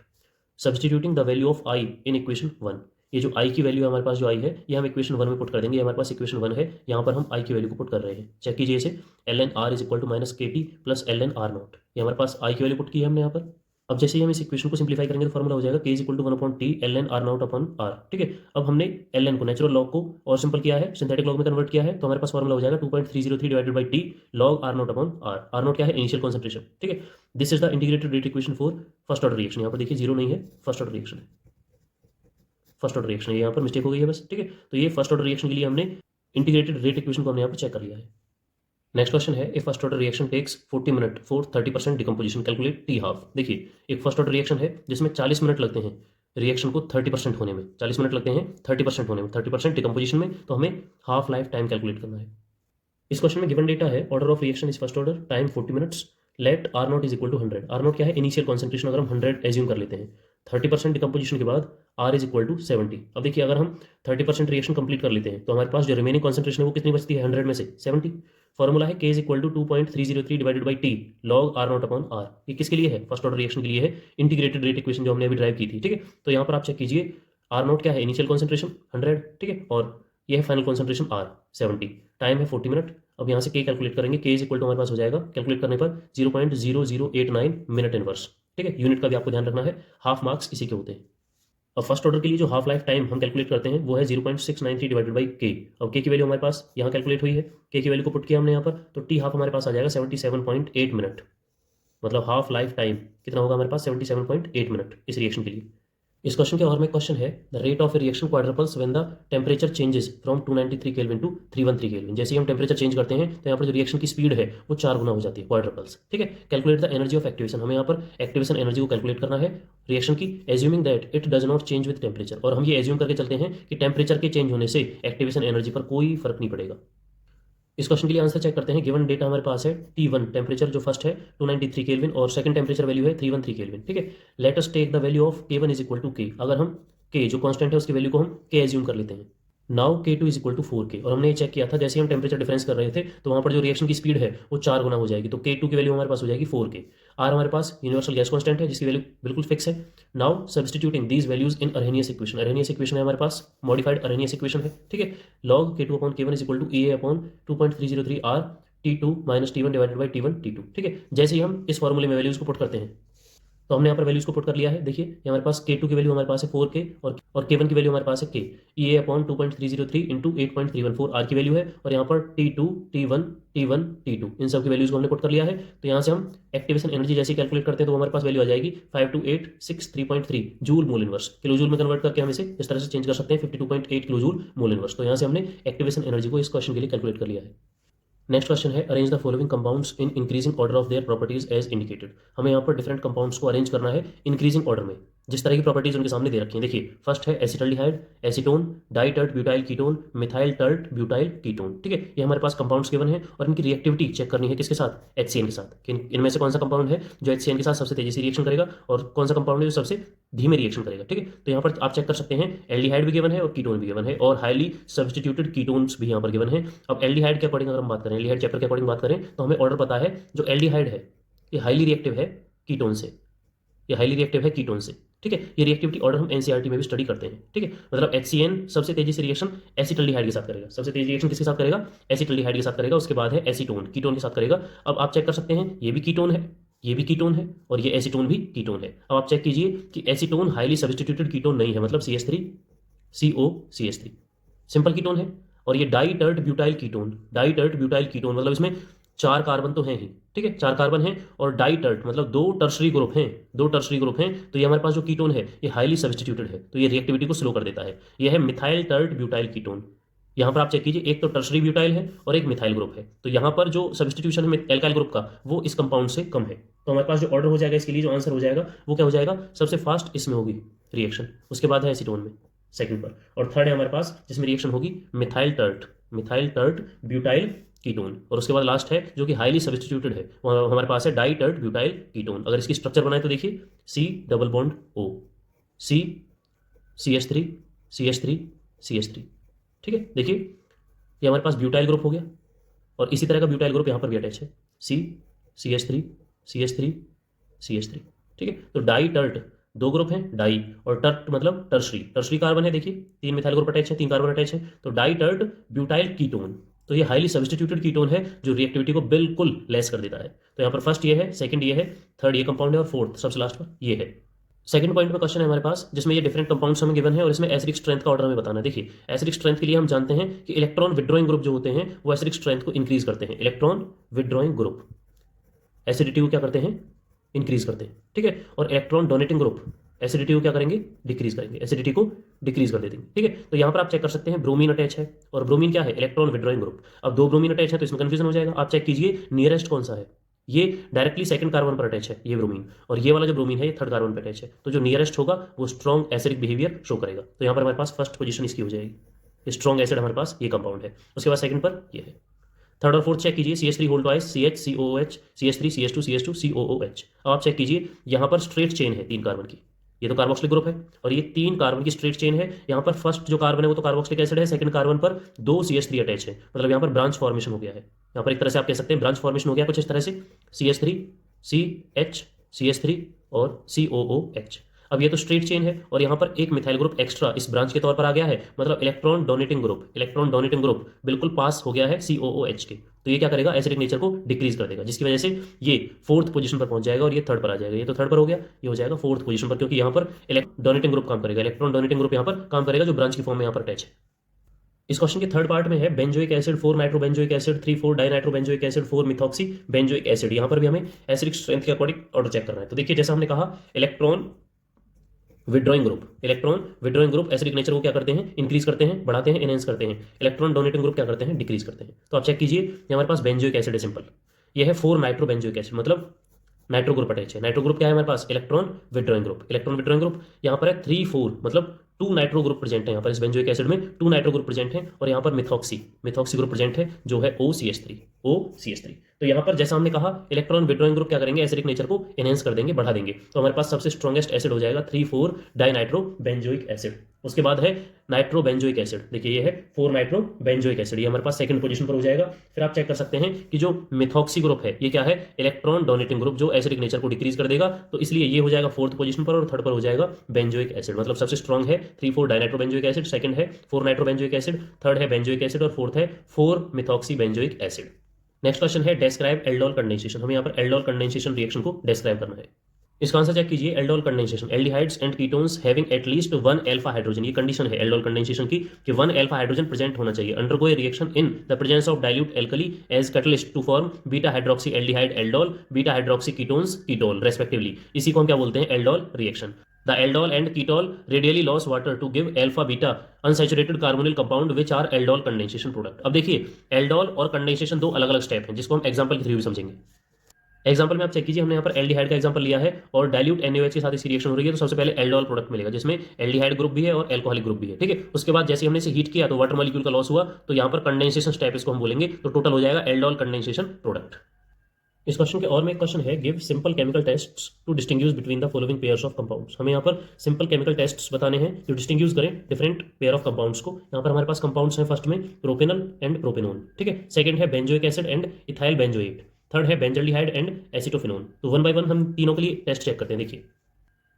Substituting the value of I in equation 1, ये जो आई की वैल्यू हमारे पास जो आई है ये हम इक्वेशन 1 में पुट कर देंगे। हमारे पास इक्वेशन 1 है, यहाँ पर हम आई की वैल्यू को पुट कर रहे हैं। चेक कीजिए इसे, L N R is equal to minus के T plus L N R naught, ये हमारे पास आई की वैल्यू पुट की है हमने यहाँ पर। अब जैसे ही हम इस इक्वेशन को सिंप्लीफाई करेंगे तो फॉर्मूला हो जाएगा k is equal to 1 upon t l N R naught upon R. ठीक है, अब हमने एल एन को नेचुरल लॉग को और सिंपल किया है, सिंथेटिक लॉग में कन्वर्ट किया है, तो हमारे पास फॉर्मूला हो जाएगा 2.303 divided by t log R naught upon R. R naught क्या है, इनिशियल कॉन्सेंट्रेशन। ठीक है, this is the integrated rate equation for first order reaction. यहाँ पर देखिए जीरो नहीं है, फर्स्ट ऑर्डर रिएक्शन है, फर्स्ट ऑर्डर रिएक्शन है, यहाँ पर मिस्टेक हो गई है बस। ठीक है, तो ये फर्स्ट ऑर्डर रिएक्शन के लिए हमने इंटीग्रेटेड रेट इक्वेशन को हमने यहाँ पर चेक कर लिया है। नेक्स्ट क्वेश्चन है, a first order reaction takes 40 minute for 30% decomposition, calculate T half. देखिए एक फर्स्ट ऑर्डर रिएक्शन है जिसमें 40 मिनट लगते हैं रिएक्शन को 30% होने में, 40 मिनट लगते हैं 30% होने में, 30% डिकम्पोजिशन में, तो हमें हाफ लाइफ टाइम कैलकुलेट करना है। इस क्वेश्चन में गिवन डेटा है, order of reaction is first order, time 40 minutes, let R naught is equal to 100। R naught क्या है, इनिशियल कॉन्सेंट्रेशन, अगर हम 100 एज्यूम कर लेते हैं, 30% डिकम्पोजिशन के बाद आर इज इक्वल टू 70। अब देखिए अगर हम 30% रिएक्शन कंप्लीट कर लेते हैं तो हमारे पास जो रिमेनिंग कॉन्सेंट्रेशन है वो कितनी बचती है, 100 में से 70। फॉर्मूला है K is equal to 2.303 divided by t log R naught upon R. ये किसके लिए है? फर्स्ट ऑर्डर रिएक्शन के लिए है, इंटीग्रेटेड रेट इक्वेशन जो हमने अभी ड्राइव की थी, ठीक है। तो यहाँ पर आप चेक कीजिए, आर नॉट क्या है? इनिशियल कॉन्सेंट्रेशन 100, ठीक है, और ये है फाइनल कॉन्सेंट्रेशन आर 70, टाइम है 40 मिनट। अब यहाँ से K कैलकुलेट करेंगे, K इज इक्वल टू हमारे पास हो जाएगा कैलकुलेट करने पर 0.0089 मिनट इनवर्स, ठीक है। यूनिट का भी आपको ध्यान रखना है, हाफ मार्क्स इसी के होते हैं। अब फर्स्ट ऑर्डर के लिए जो हाफ लाइफ टाइम हम कैलकुलेट करते हैं वो है 0.693 डिवाइडेड बाई के। अब के की वैल्यू हमारे पास यहाँ कैलकुलेट हुई है, के की वैल्यू को पुट किया हमने यहाँ पर, तो टी हाफ हमारे पास आ जाएगा 77.8 मिनट, मतलब हाफ लाइफ टाइम कितना होगा हमारे पास? 77.8 मिनट इस रिएक्शन के लिए। इस क्वेश्चन के और में क्वेश्चन है, the rate of a reaction quadruples when the temperature changes from 293 kelvin to 313 kelvin. जैसे ही हम टेम्परेचर चेंज करते हैं तो यहाँ पर जो रिएक्शन की स्पीड है वो 4 गुना हो जाती है, क्वाड्रपल्स, ठीक है। Calculate the energy of activation, हमें यहाँ पर एक्टिवेशन एनर्जी को कैलकुलेट करना है रिएक्शन की, assuming that it does not change with temperature. और हम ये एज्यूम करके चलते हैं कि टेम्परेचर के चेंज होने से एक्टिवेशन एनर्जी पर कोई फर्क नहीं पड़ेगा। इस क्वेश्चन के लिए आंसर चेक करते हैं। गिवन डेटा हमारे पास है T1 टेम्परेचर जो फर्स्ट है 293 केल्विन और सेकंड टेम्परेचर वैल्यू है 313 केल्विन, ठीक है। Let us take the value of K1 is equal to K। अगर हम K जो कांस्टेंट है उसकी वैल्यू को हम K एज्यूम कर लेते हैं। Now K2 is equal to 4K, और हमने ये चेक किया था जैसे हम टेम्परेचर डिफरेंस कर रहे थे तो वहाँ पर जो रिएक्शन की स्पीड है वो 4 गुना हो जाएगी, तो K2 की वैल्यू हमारे पास हो जाएगी 4K। आर हमारे पास यूनिवर्सल गैस कांस्टेंट है जिसकी वैल्यू बिल्कुल फिक्स है। Now substituting these values in Arrhenius equation, Arrhenius equation है हमारे पास, मॉडिफाइड अरहेनियस इक्वेशन है, ठीक है। Log K2 upon K1 is equal to EA upon 2.303 R T2 minus T1 divided by T1 T2, ठीक है। जैसे ही हम इस फॉर्मूले में वैल्यूज को पुट करते हैं तो हमने यहाँ पर वैल्यूज को पुट कर लिया है। देखिए ये हमारे पास K2 की वैल्यू हमारे पास है 4K और K1 की वैल्यू हमारे पास है K, EA upon 2.303 into 8.314 R की वैल्यू है, और यहाँ पर T2 T1 T1 T2 इन सब की वैल्यूज को हमने पुट कर लिया है। तो यहाँ से हम एक्टिवेशन एनर्जी जैसे कैलकुलेट करते हैं तो हमारे पास वैल्यू आ जाएगी 52863.3 joule mole inverse. Kilo joule में कन्वर्ट करके हम इसे इस तरह से चेंज कर सकते हैं 52.8 किलो जूल मोल इनवर्स। तो यहाँ से हमने एक्टिवेशन एनर्जी को इस क्वेश्चन के लिए कैलकुलेट कर लिया है। नेक्स्ट क्वेश्चन है, arrange the following compounds in increasing order of their properties as indicated. हमें यहाँ पर डिफरेंट कंपाउंड्स को अरेंज करना है इंक्रीजिंग ऑर्डर में, जिस तरह की प्रॉपर्टीज उनके सामने दे रखी हैं। देखिए फर्स्ट है acetaldehyde, acetone, di tert butyl ketone, methyl tert butyl ketone, ठीक है। ये हमारे पास कंपाउंड्स गिवन है और इनकी रिएक्टिविटी चेक करनी है किसके साथ? HCN के साथ, कि इनमें से कौन सा कंपाउंड है जो HCN के साथ सबसे तेजी से रिएक्शन करेगा और कौन सा कंपाउंड है जो सबसे धीमे रिएक्शन करेगा, ठीक है। तो यहाँ पर आप चेक कर सकते हैं एल्डिहाइड भी गिवन है और कीटोन भी गिवन है और हाईली सब्स्टिट्यूटेड कीटोन्स भी यहाँ पर गिवन है। अब एल्डिहाइड के अकॉर्डिंग अगर हम बात करें, एल्डिहाइड चैप्टर के अकॉर्डिंग बात करें तो हमें ऑर्डर पता है, जो एल्डिहाइड है ये हाईली रिएक्टिव है कीटोन से, ये हाईली रिएक्टिव है कीटोन से, ठीक है। ये रिएक्टिविटी ऑर्डर हम NCERT में भी स्टडी करते हैं, ठीक है। मतलब HCN सबसे तेजी से रिएक्शन एसिटल्डिहाइड के साथ करेगा, सबसे तेजी रिएक्शन किसके साथ करेगा? एसिटल्डिहाइड के साथ करेगा। उसके बाद है एसीटोन, कीटोन के साथ करेगा। अब आप चेक कर सकते हैं ये भी कीटोन है, ये भी कीटोन है और ये एसीटोन भी कीटोन है। अब आप चेक कीजिए कि एसीटोन हाईली सब्स्टिट्यूटेड कीटोन नहीं है, मतलब CH3 COCH3 सिंपल कीटोन है। और ये डाइटर्ट ब्यूटाइल कीटोन, डाइटर्ट ब्यूटाइल कीटोन मतलब इसमें 4 कार्बन तो हैं ही, ठीक है, 4 कार्बन हैं, और डाइटर्ट मतलब 2 टर्शरी ग्रुप हैं, 2 टर्शरी ग्रुप हैं। तो ये हमारे पास जो कीटोन है ये हाईली सब्स्टिट्यूटेड है, तो ये रिएक्टिविटी को स्लो कर देता है। ये है मिथाइल टर्ट ब्यूटाइल कीटोन। यहाँ पर आप चेक कीजिए, एक तो टर्शरी ब्यूटाइल है और एक मिथाइल ग्रुप है, तो यहाँ पर जो सब्स्टिट्यूशन है एल्काइल ग्रुप का वो इस कंपाउंड से कम है। तो हमारे पास जो ऑर्डर हो जाएगा इसके लिए, जो आंसर हो जाएगा वो क्या हो जाएगा? सबसे फास्ट इसमें होगी रिएक्शन, उसके बाद है एसीटोन में सेकंड पर, और थर्ड है हमारे पास जिसमें रिएक्शन होगी मिथाइल टर्ट ब्यूटाइल कीटोन, और उसके बाद लास्ट है जो कि हाईली सब्स्टिट्यूटेड है वो हमारे पास है डाइटर्ट ब्यूटाइल कीटोन। अगर इसकी स्ट्रक्चर बनाए तो देखिए C double bond O, C CH3 CH3 CH3, ठीक है। देखिए ये हमारे पास ब्यूटाइल ग्रुप हो गया और इसी तरह का ब्यूटाइल ग्रुप यहाँ पर भी अटैच है, C CH3 CH3 CH3, ठीक है। तो डाई टर्ट 2 ग्रुप हैं, डाई और टर्ट मतलब टर्शरी कार्बन है। देखिए 3 मिथाइल ग्रुप अटैच है, 3 कार्बन अटैच है, तो डाई टर्ट ब्यूटाइल कीटोन। तो ये हाईली सब्स्टिट्यूटेड कीटोन है जो रिएक्टिविटी को बिल्कुल लेस कर देता है। तो यहाँ पर फर्स्ट ये है, सेकंड ये है, थर्ड ये कंपाउंड है और फोर्थ सबसे लास्ट पर ये है। सेकंड पॉइंट में क्वेश्चन है हमारे पास जिसमें ये डिफरेंट कंपाउंड्स हमें गिवन है और इसमें एसिडिक स्ट्रेंथ का ऑर्डर हमें बताना है। देखिए एसिडिक स्ट्रेंथ के लिए हम जानते हैं कि इलेक्ट्रॉन विड्रॉइंग ग्रुप जो होते हैं वो एसिडिक स्ट्रेंथ को इंक्रीज करते हैं। इलेक्ट्रॉन विड्रॉइंग ग्रुप एसिडिटी को क्या करते हैं? इंक्रीज करते हैं, ठीक है। और इलेक्ट्रॉन डोनेटिंग ग्रुप एसिडिटी को क्या करेंगे? डिक्रीज करेंगे, एसिडिटी को डिक्रीज कर देते हैं, ठीक है। तो यहाँ पर आप चेक कर सकते हैं ब्रोमीन अटैच है और ब्रोमीन क्या है? Electron withdrawing group. अब 2 ब्रोमीन अटैच है तो इसमें कंफ्यूजन हो जाएगा। आप चेक कीजिए नियरेस्ट कौन सा है, ये डायरेक्टली सेकंड कार्बन पर अटैच है ये ब्रोमीन, और ये वाला जो ब्रोमीन है ये थर्ड कार्बन पर अटैच है। तो जो नियरेस्ट होगा वो स्ट्रॉन्ग एसिडिक बिहेवियर शो करेगा। तो यहाँ पर हमारे पास फर्स्ट पोजीशन इसकी हो जाएगी, स्ट्रॉन्ग एसिड हमारे पास ये कंपाउंड है। उसके बाद सेकंड पर ये है। थर्ड और फोर्थ चेक कीजिए, CH3 whole twice CH COOH CH3 CH2 CH2 COOH। अब आप चेक कीजिए यहाँ पर स्ट्रेट चेन है 3 कार्बन की, ये तो कार्बोक्सिलिक ग्रुप है और ये 3 कार्बन की स्ट्रेट चेन है। यहाँ पर फर्स्ट जो कार्बन है वो तो कार्बोक्सिलिक एसिड है, सेकंड कार्बन पर 2 CH3 अटैच है, मतलब यहाँ पर ब्रांच फॉर्मेशन हो गया है। यहाँ पर एक तरह से आप कह सकते हैं ब्रांच फॉर्मेशन हो गया कुछ इस तरह से, CH3 CH CH3 और COOH। अब ये तो स्ट्रेट चेन है और यहाँ पर एक मिथाइल ग्रुप एक्स्ट्रा इस ब्रांच के तौर पर आ गया है, मतलब इलेक्ट्रॉन डोनेटिंग ग्रुप बिल्कुल पास हो गया है COOH के। तो ये क्या करेगा, एसिडिक नेचर को डिक्रीज कर देगा, जिसकी वजह से ये 4th पोजीशन पर पहुंच जाएगा और ये 3rd पर आ जाएगा। ये तो 3rd पर हो गया, ये हो जाएगा 4th पोजीशन पर, क्योंकि यहाँ पर डोनेटिंग ग्रुप काम करेगा, इलेक्ट्रॉन डोनेटिंग ग्रुप यहाँ पर काम करेगा जो ब्रांच की फॉर्म में यहाँ पर अटैच है। इस क्वेश्चन के 3rd पार्ट में है benzoic acid 4 nitrobenzoic acid 3,4 dinitrobenzoic acid 4 methoxy benzoic acid. यहाँ पर भी हमें एसिडिक स्ट्रेंथ के अकॉर्डिंग ऑर्डर चेक करना है। तो देखिए जैसा हमने कहा, electron withdrawing group acidic nature को क्या करते हैं, इंक्रीज करते हैं, बढ़ाते हैं, एनहेंस करते हैं। इलेक्ट्रॉन डोनेटिंग ग्रुप क्या करते हैं, डिक्रीज करते हैं। तो आप चेक कीजिए, ये हमारे पास बेंजोइक एसिड है सिंपल, ये है 4 नाइट्रोबेंजोइक एसिड, मतलब नाइट्रो ग्रुप अटैच है। नाइट्रो ग्रुप क्या है हमारे पास, इलेक्ट्रॉन विड्रॉइंग ग्रुप। यहाँ पर है 3,4, मतलब 2 नाइट्रो ग्रुप प्रेजेंट है यहाँ पर, इस बेंजोइक एसिड में 2 नाइट्रो ग्रुप प्रेजेंट है और यहाँ पर मिथॉक्सी ग्रुप प्रेजेंट है जो है OCH3। तो यहाँ पर जैसा हमने कहा, इलेक्ट्रॉन विड्रॉइंग ग्रुप क्या करेंगे, एसिडिक नेचर को एनहेंस कर देंगे, बढ़ा देंगे। तो हमारे पास सबसे स्ट्रॉन्गेस्ट एसिड हो जाएगा 3,4 डाइनाइट्रोबेंजोइक एसिड। उसके बाद है नाइट्रोबेंजोइक एसिड, देखिए ये है 4 नाइट्रोबेंजोइक एसिड, ये हमारे पास सेकंड पोजीशन पर हो जाएगा। फिर आप चेक कर सकते हैं कि जो मिथॉक्सी ग्रुप है ये क्या है, इलेक्ट्रॉन डोनेटिंग ग्रुप जो एसिडिक नेचर को डिक्रीज कर देगा। तो इसलिए ये हो जाएगा 4th पोजीशन पर और 3rd पर हो जाएगा बेंजोइक एसिड, मतलब सबसे स्ट्रॉन्ग है 3,4 डाइनाइट्रोबेंजोइक एसिड, सेकंड है 4 नाइट्रोबेंजोइक एसिड, 3rd है बेंजोइक एसिड और 4th है 4 methoxy benzoic acid. Next question है डेस्क्राइब एल्डोल कंडेंसेशन। हमें यहाँ पर एल्डोल कंडेंसेशन रिएक्शन को डिस्क्राइब करना है। इसका आंसर चेक कीजिए, aldol condensation, aldehydes and ketones having at least 1 alpha hydrogen, ये कंडीशन है एल्डोल कंडेंसेशन की कि 1 अल्फा हाइड्रोजन प्रेजेंट होना चाहिए, undergo a reaction in the presence of dilute alkali as catalyst to form beta hydroxy aldehyde aldol, beta hydroxy ketones ketol respectively. इसी को हम क्या बोलते हैं, aldol reaction. The aldol and ketol radially lost water to give alpha beta unsaturated carbonyl compound which are aldol condensation product। अब देखिए aldol और condensation दो अलग अलग स्टेप हैं जिसको हम एग्जांपल के थ्रू भी समझेंगे। एग्जांपल में आप चेक कीजिए, हमने यहाँ पर एल्डिहाइड का एग्जांपल लिया है और डाइल्यूट NaOH के साथ इसकी रिएक्शन हो रही है, तो सबसे पहले एल्डोल प्रोडक्ट मिलेगा जिसमें एल्डिहाइड ग्रुप भी है और एल्कोहलिक ग्रुप भी है, ठीक है। उसके बाद जैसे हमने इसे हीट किया तो वाटर मॉलिक्यूल का लॉस हुआ, तो यहाँ पर कंडेंसेशन स्टेप इसको हम बोलेंगे, तो टोटल हो जाएगा एल्डोल कंडेंसेशन प्रोडक्ट। इस क्वेश्चन के और में एक क्वेश्चन है, give simple chemical tests to distinguish between the following pairs of compounds. हमें यहाँ पर सिंपल केमिकल टेस्ट्स बताने हैं जो डिस्टिंग्विश करें डिफरेंट पेयर ऑफ कंपाउंड्स को। यहाँ पर हमारे पास कंपाउंड्स हैं, फर्स्ट में प्रोपेनल एंड प्रोपेनोन, ठीक है। सेकंड है benzoic acid and ethyl benzoate, third है बेंजल्डिहाइड एंड एसिटोफिनोन। तो 1 बाय 1 हम तीनों के लिए टेस्ट चेक करते हैं। देखिए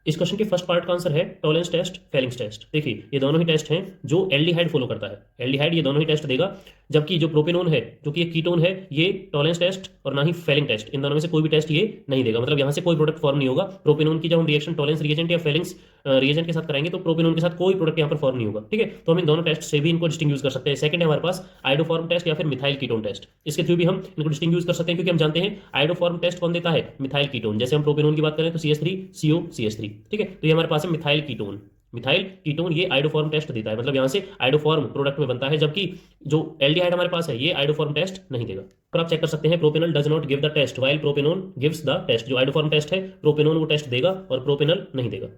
इस क्वेश्चन के फर्स्ट पार्ट का आंसर है टॉलेंस टेस्ट, फेलिंग्स टेस्ट। देखिए ये दोनों ही टेस्ट हैं जो एल्डिहाइड फॉलो करता है, एल्डिहाइड ये दोनों ही टेस्ट देगा, जबकि जो प्रोपेनोन है जो कि एक कीटोन है ये टॉलेंस टेस्ट और ना ही फेलिंग टेस्ट, इन दोनों में से कोई भी टेस्ट ये नहीं देगा, मतलब यहाँ से कोई प्रोडक्ट फॉर्म नहीं होगा। प्रोपेनोन की जब हम रिएक्शन टॉलेंस रिएजेंट या फेलिंग्स रिएजेंट के साथ कराएंगे तो प्रोपेनोन के साथ कोई प्रोडक्ट यहाँ पर फॉर्म नहीं होगा, ठीक है। तो हम इन दोनों टेस्ट से भी इनको डिस्टिंग्विश कर सकते हैं। सेकंड है हमारे पास आइडोफॉर्म टेस्ट या फिर मिथाइल कीटोन टेस्ट, इसके थ्रू भी हम इनको डिस्टिंग्विश कर सकते हैं, क्योंकि हम जानते हैं आइडोफॉर्म टेस्ट कौन देता है, मिथाइल कीटोन। जैसे हम प्रोपेनोन की बात करें तो CH3COCH3, ठीक है। तो ये हमारे पास है मिथाइल कीटोन ये आइडोफॉर्म टेस्ट देता है, मतलब यहाँ से आइडोफॉर्म प्रोडक्ट में बनता है, जबकि जो एल्डिहाइड हमारे पास है ये आइडोफॉर्म टेस्ट नहीं देगा। और आप चेक कर सकते हैं propanal does not give the test while propanone gives the test. जो आइडोफॉर्म टेस्ट है प्रोपेनोन वो टेस्ट देगा और प्रोपेनल नहीं देगा।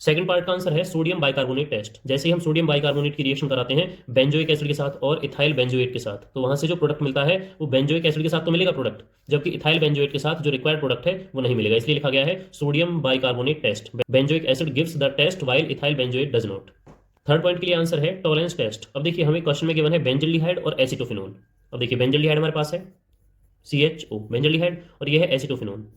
सेकंड पार्ट का आंसर है सोडियम बाइकार्बोनेट टेस्ट। जैसे ही हम सोडियम बाइकार्बोनेट की रिएक्शन कराते हैं बेंजोइक एसिड के साथ और इथाइल बेंजोएट के साथ, तो वहां से जो प्रोडक्ट मिलता है वो बेंजोइक एसिड के साथ तो मिलेगा प्रोडक्ट, जबकि इथाइल बेंजोएट के साथ जो रिक्वायर्ड प्रोडक्ट है वो नहीं मिलेगा, इसलिए लिखा गया है sodium bicarbonate test. Benzoic acid gives the test while ethyl benzoate does not. Third point के लिए आंसर है टॉलेंस टेस्ट। अब देखिए हमें क्वेश्चन में गिवन है बेंजल्डिहाइड और एसिटोफिनोन। अब देखिए बेंजल्डिहाइड हमारे पास है CHO बेंजल्डिहाइड और ये है एसिटोफिनोन।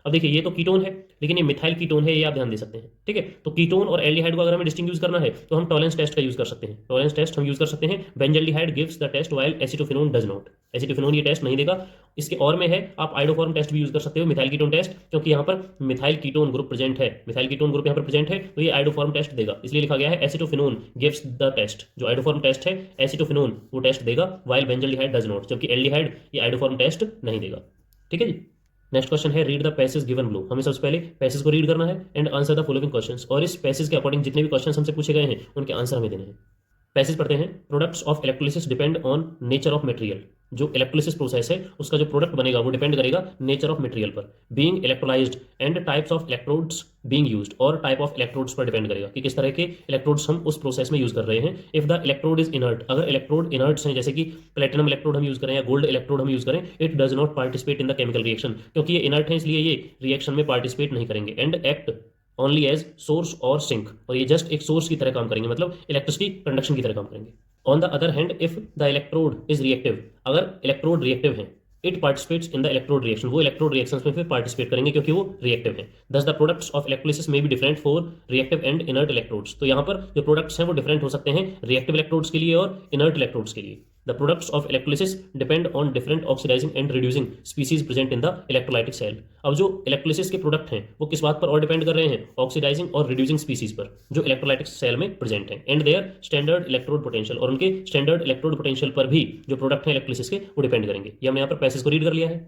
अब देखिए ये तो कीटोन है लेकिन ये मिथाइल कीटोन है, ये आप ध्यान दे सकते हैं, ठीक है। तो कीटोन और एल्डिहाइड को अगर हमें डिस्टिंग्विश करना है तो हम टॉलेंस टेस्ट का यूज कर सकते हैं। टॉलेंस टेस्ट हम यूज कर सकते हैं, benzaldehyde gives the test while acetophenone does not. Acetophenone ये टेस्ट नहीं देगा। इसके और में है आप आइडोफॉर्म टेस्ट भी यूज कर सकते हो, मिथाइल कीटोन टेस्ट, क्योंकि यहाँ पर मिथाइल कीटोन ग्रुप प्रेजेंट है, मिथाइल कीटोन ग्रुप यहाँ पर प्रेजेंट है, तो ये आइडोफॉर्म टेस्ट देगा, इसलिए लिखा गया है एसिटोफिनोन गिव्स द टेस्ट। जो आइडोफॉर्म टेस्ट है एसिटोफिनोन वो टेस्ट देगा व्हाइल बेंजल्डिहाइड डज नॉट, जबकि एल्डिहाइड ये आइडोफॉर्म टेस्ट नहीं देगा, ठीक है जी। नेक्स्ट क्वेश्चन है read the passage given below. हमें सबसे पहले पैसेज को रीड करना है and answer the following questions, और इस पैसेज के अकॉर्डिंग जितने भी क्वेश्चंस हमसे पूछे गए हैं उनके आंसर हमें देने हैं। पैसेज पढ़ते हैं। Products of electrolysis depend on nature of material. जो इलेक्ट्रोलिसिस प्रोसेस है उसका जो प्रोडक्ट बनेगा वो डिपेंड करेगा नेचर ऑफ मटेरियल पर, being electrolysed and types of electrodes being used, और टाइप ऑफ इलेक्ट्रोड्स पर डिपेंड करेगा कि किस तरह के इलेक्ट्रोड्स हम उस प्रोसेस में यूज कर रहे हैं। If the electrode is inert, अगर इलेक्ट्रोड इनर्ट्स हैं जैसे कि प्लेटिनम इलेक्ट्रोड हम यूज करें या गोल्ड इलेक्ट्रोड हम यूज करें, it does not participate in the chemical reaction, क्योंकि ये इनर्ट है इसलिए ये रिएक्शन में पार्टिसिपेट नहीं करेंगे। And act only as source और सिंक, और ये जस्ट एक सोर्स की तरह काम करेंगे, मतलब इलेक्ट्रिसिटी कंडक्शन की तरह काम करेंगे। On the other hand if the electrode is reactive, अगर इलेक्ट्रोड रिएक्टिव है, it participates in the electrode reaction, वो इलेक्ट्रोड रिएक्शंस में फिर पार्टिसिपेट करेंगे क्योंकि वो रिएक्टिव है। दस द प्रोडक्ट्स ऑफ इलेक्ट्रोलिसिस में भी different for reactive and inert electrodes, तो यहाँ पर जो प्रोडक्ट्स हैं वो डिफरेंट हो सकते हैं रिएक्टिव इलेक्ट्रोड्स के लिए और इनर्ट इलेक्ट्रोड्स के लिए। The products of electrolysis depend on different oxidizing and reducing species present in the electrolytic cell। अब जो इलेक्ट्रोलिसिस के प्रोडक्ट हैं वो किस बात पर और डिपेंड कर रहे हैं, ऑक्सीडाइजिंग और रिड्यूसिंग स्पीसीज पर जो इलेक्ट्रोलाइटिक सेल में प्रेजेंट हैं, and their standard electrode potential, और उनके स्टैंडर्ड इलेक्ट्रोड पोटेंशियल पर भी जो प्रोडक्ट हैं इलेक्ट्रोलिसिस के वो डिपेंड करेंगे। ये हमने यहाँ पर पैसेज को रीड कर लिया है।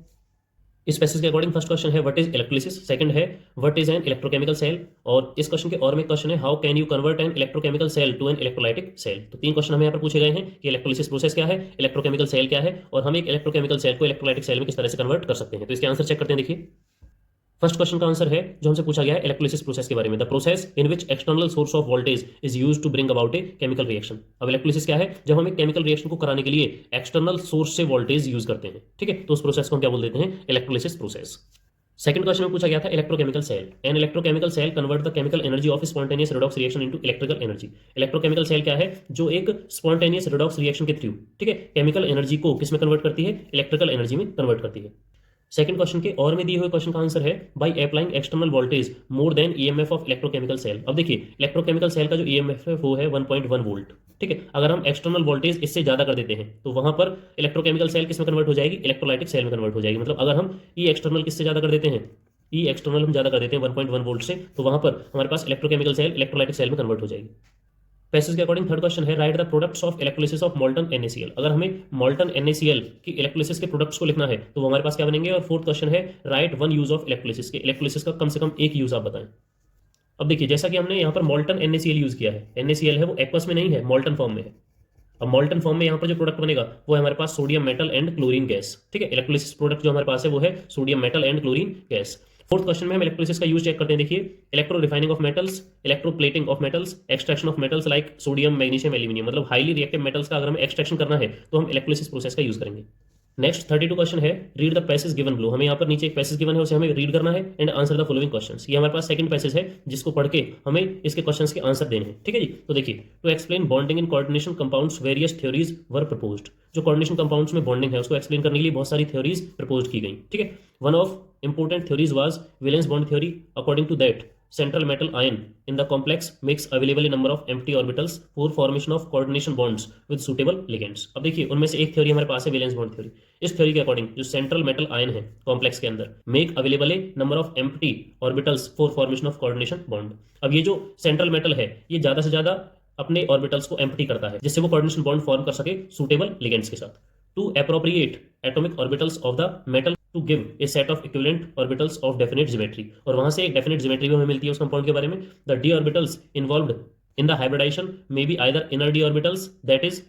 इस पैसेज के अकॉर्डिंग फर्स्ट क्वेश्चन है व्हाट इज इलेक्ट्रोलिसिस, सेकंड है what is an electrochemical cell, और इस क्वेश्चन के और में क्वेश्चन है how can you convert an electrochemical cell to an electrolytic cell. तो तीन क्वेश्चन हमें यहाँ पर पूछे गए हैं कि इलेक्ट्रोलिसिस प्रोसेस क्या है, इलेक्ट्रोकेमिकल सेल क्या है, और हम एक इलेक्ट्रोकेमिकल सेल को इलेक्ट्रोलाइटिक सेल में किस तरह से कन्वर्ट कर सकते हैं। तो इसके आंसर चेक करते हैं। देखिए फर्स्ट क्वेश्चन का आंसर है जो हमसे पूछा गया है इलेक्ट्रोलिसिस प्रोसेस के बारे में, the process in which external source of voltage is used to bring about a chemical reaction. अब इलेक्ट्रोलिसिस क्या है, जब हम एक केमिकल रिएक्शन को कराने के लिए एक्सटर्नल सोर्स से वोल्टेज यूज करते हैं, ठीक है, तो उस प्रोसेस को हम क्या बोल देते हैं, इलेक्ट्रोलिसिस प्रोसेस। सेकंड क्वेश्चन में पूछा गया था electrochemical cell, an electrochemical cell convert the chemical energy of spontaneous redox reaction into electrical energy. Electrochemical cell क्या है, जो एक स्पॉन्टेनियस रिडॉक्स रिएक्शन के थ्रू, ठीक है, केमिकल एनर्जी को किस में कन्वर्ट करती है, इलेक्ट्रिकल एनर्जी में कन्वर्ट करती है। सेकंड क्वेश्चन के और में दिए हुए क्वेश्चन का आंसर है by applying external voltage more than EMF of electrochemical cell. अब देखिए इलेक्ट्रोकेमिकल सेल का जो ईएमएफ है वो है 1.1 वोल्ट, ठीक है, अगर हम एक्सटर्नल वोल्टेज इससे ज्यादा कर देते हैं तो वहां पर इलेक्ट्रोकेमिकल सेल किस में कन्वर्ट हो जाएगी, इलेक्ट्रोलाइटिक सेल में कन्वर्ट हो जाएगी। मतलब अगर हम ई एक्सटर्नल किससे ज्यादा कर देते हैं, ई एक्सटर्नल हम ज्यादा कर देते हैं 1.1 वोल्ट से, तो वहां पर हमारे पास इलेक्ट्रोकेमिकल सेल इलेक्ट्रोलाइटिक सेल में कन्वर्ट हो जाएगी। पैसेज के अकॉर्डिंग थर्ड क्वेश्चन है right the products of electrolysis of molten NaCl। अगर हमें मोल्टन NaCl की इलेक्ट्रोलिसिस के प्रोडक्ट्स को लिखना है तो वो हमारे पास क्या बनेंगे। और फोर्थ क्वेश्चन है right one use of electrolysis, के इलेक्ट्रोलिसिस का कम से कम एक यूज आप बताएं। अब देखिए जैसा कि हमने यहाँ पर मोल्टन NaCl यूज किया है, NaCl है वो एक्वस में नहीं है, मोल्टन फॉर्म में है। अब मोल्टन फॉर्म में यहाँ पर जो प्रोडक्ट बनेगा वो है हमारे पास sodium metal and chlorine gas, ठीक है, इलेक्ट्रोलिसिस प्रोडक्ट जो हमारे पास है वो है sodium metal and chlorine gas. Fourth question में हम इलेक्ट्रोलिसिस का यूज चेक करते हैं। देखिए electro refining of metals, electro plating of metals, extraction of metals like sodium magnesium aluminium, मतलब हाईली रिएक्टिव मेटल्स का अगर हमें एक्सट्रैक्शन करना है तो हम इलेक्ट्रोलिसिस प्रोसेस का यूज करेंगे। नेक्स्ट 32 क्वेश्चन है read the passage given below. हमें यहाँ पर नीचे एक पैसेज गिवन है उसे हमें रीड करना है and answer the following questions. ये हमारे पास सेकंड पैसेज है जिसको पढ़ के हमें इसके क्वेश्चंस के आंसर देने हैं, ठीक है जी। तो देखिए to explain bonding in coordination compounds various theories were proposed. जो कोऑर्डिनेशन कंपाउंड्स में बॉन्डिंग है उसको एक्सप्लेन करने के लिए बहुत सारी थ्योरीज प्रपोज की गई, ठीक है। One of important theories was valence bond theory. According to that, central metal ion in the complex makes available a number of empty orbitals for formation of coordination bonds with suitable ligands. अब देखिए उनमें से एक theory हमारे पास है valence bond theory. इस theory के अकॉर्डिंग जो सेंट्रल मेटल आयन है कॉम्प्लेक्स के अंदर make available A number of empty orbitals for formation of coordination bond. अब ये जो सेंट्रल मेटल है ये ज्यादा से ज्यादा अपने ऑर्बिटल्स को एम्प्टी करता है जिससे वो कोऑर्डिनेशन बॉन्ड फॉर्म कर सके सुटेबल लिगेंड्स के साथ। To appropriate atomic orbitals of the metal to give a set of equivalent orbitals of definite geometry, और वहां से एक डेफिनेट ज्योमेट्री भी हमें मिलती है उस कंपाउंड के बारे में। The d orbitals involved in the hybridization may be either inner d orbitals that is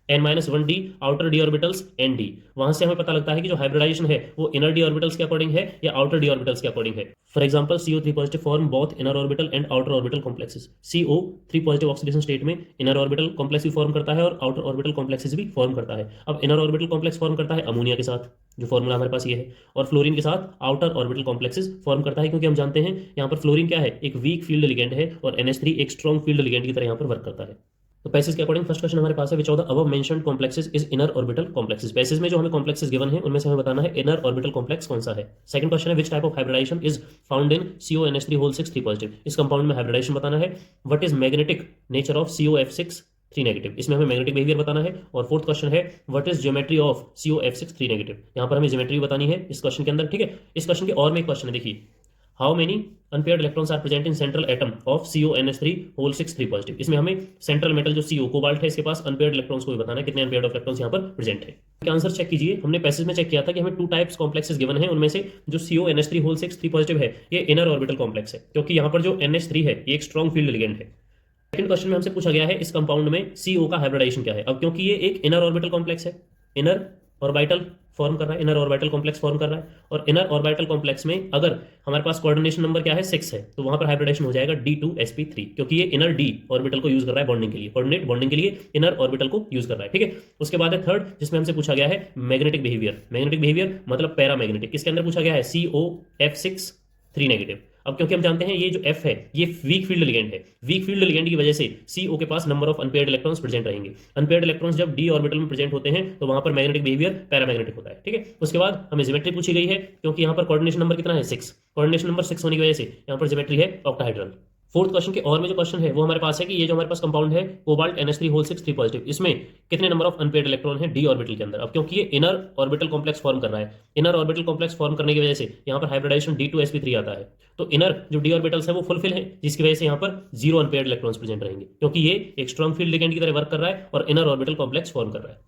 n-1d, outer d orbitals nd। वहां से हमें पता लगता है कि जो हाइब्रिडाइजेशन है वो इनर डी ऑर्बिटल्स के अकॉर्डिंग है या आउटर डी ऑर्बिटल्स के अकॉर्डिंग है। For example CO3 positive form both inner orbital and outer orbital complexes. CO3 positive oxidation state में इनर ऑर्बिटल कॉम्प्लेक्स भी फॉर्म करता है और आउटर ऑर्बिटल कॉम्प्लेक्सेस भी फॉर्म करता है। अब इनर ऑर्बिटल कॉम्प्लेक्स फॉर्म करता है अमोनिया के साथ, जो फॉर्मूला हमारे पास ये है, और फ्लोरीन के साथ आउटर ऑर्बिटल कॉम्प्लेक्सेस फॉर्म करता है, क्योंकि हम जानते हैं यहाँ पर फ्लोरीन क्या है, एक वीक फील्ड लिगेंड है और NH3 एक स्ट्रॉन्ग फील्ड लिगेंड की तरह यहाँ पर वर्क करता है। तो पैसेज के अकॉर्डिंग फर्स्ट क्वेश्चन हमारे पास है which of the above mentioned complexes is inner orbital complexes. Passage में जो हमें कॉम्प्लेक्सेस गिवन है उनमें से हमें बताना है इनर ऑर्बिटल कॉम्प्लेक्स कौन सा है। सेकंड क्वेश्चन है which type of hybridization is found in CONH3 3 positive. इस कंपाउंड में हाइब्रिडाइजेशन बताना है। What is magnetic nature of COF6 3 negative, इसमें हमें मैग्नेटिक बिहेवियर बताना है। और फोर्थ क्वेश्चन है what is geometry of COF6 3 negative. यहाँ पर हमें ज्योमेट्री बतानी है इस क्वेश्चन के अंदर, ठीक है। इस क्वेश्चन के और में एक क्वेश्चन है, देखिए how many unpaired electrons are present in central atom of CONH3 3 positive. इसमें हमें सेंट्रल मेटल जो CO कोबाल्ट है इसके पास अनपेयर्ड इलेक्ट्रॉन्स को भी बताना है, कितने अनपेयर्ड इलेक्ट्रॉन्स यहाँ पर प्रेजेंट है। आंसर चेक कीजिए। हमने पैसेज में चेक किया था कि हमें 2 टाइप्स कॉम्प्लेक्सेस गिवन है, उनमें से जो CONH3 3 पॉजिटिव है ये इनर ऑर्बिटल कॉम्प्लेक्स है, क्योंकि यहाँ पर जो NH3 है ये एक स्ट्रॉन्ग फील्ड लिगेंड है। सेकंड क्वेश्चन में हमसे पूछा गया है इस कंपाउंड में CO का हाइब्रिडाइजेशन क्या है। अब क्योंकि ये एक इनर ऑर्बिटल कॉम्प्लेक्स है, इनर ऑर्बिटल फॉर्म कर रहा है, इनर ऑर्बिटल कॉम्प्लेक्स फॉर्म कर रहा है, और इनर ऑर्बिटल कॉम्प्लेक्स में अगर हमारे पास कोऑर्डिनेशन नंबर क्या है 6 है, तो वहां पर हाइब्रिडेशन हो जाएगा D2sp3, क्योंकि ये इनर डी ऑर्बिटल को यूज कर रहा है बॉन्डिंग के लिए, कोऑर्डिनेट बॉन्डिंग के लिए इनर ऑर्बिटल को यूज कर रहा है। ठीक है, उसके बाद है थर्ड, जिसमें हमसे पूछा गया है मैग्नेटिक बिहेवियर। मैग्नेटिक बिहेवियर मतलब पैरामैग्नेटिक, किसके अंदर पूछा गया है COF6 3 नेगेटिव। अब क्योंकि हम जानते हैं ये जो F है ये वीक फील्ड लिगेंड है, वीक फील्ड लिगेंड की वजह से CO के पास number of unpaired electrons present रहेंगे। अनपेयर्ड इलेक्ट्रॉन्स जब D ऑर्बिटल में प्रेजेंट होते हैं तो वहां पर मैग्नेटिक बिहेवियर पैरामैग्नेटिक होता है। ठीक है, उसके बाद हमें ज्योमेट्री पूछी गई है, क्योंकि यहाँ पर कोऑर्डिनेशन नंबर कितना है 6, कोऑर्डिनेशन नंबर 6 होने की वजह से यहाँ पर ज्योमेट्री है ऑक्टाहेड्रल। फोर्थ क्वेश्चन के और में जो क्वेश्चन है वो हमारे पास है कि ये जो हमारे पास कंपाउंड है कोबाल्ट NH3 3 पॉजिटिव, इसमें कितने नंबर ऑफ अनपेयर्ड इलेक्ट्रॉन है डी ऑर्बिटल के अंदर। अब क्योंकि ये इनर ऑर्बिटल कॉम्प्लेक्स फॉर्म कर रहा है, इनर ऑर्बिटल कॉम्प्लेक्स फॉर्म करने की वजह से यहाँ पर हाइब्रिडाइजेशन D2sp3 आता है, तो इनर जो डी ऑर्बिटल्स है वो फुलफिल है, जिसकी वजह से यहाँ पर 0 अनपेयर्ड इलेक्ट्रॉन्स प्रेजेंट रहेंगे, क्योंकि ये एक स्ट्रॉन्ग फील्ड लिगेंड की तरह वर्क कर रहा है और इनर ऑर्बिटल कॉम्प्लेक्स फॉर्म कर रहा है।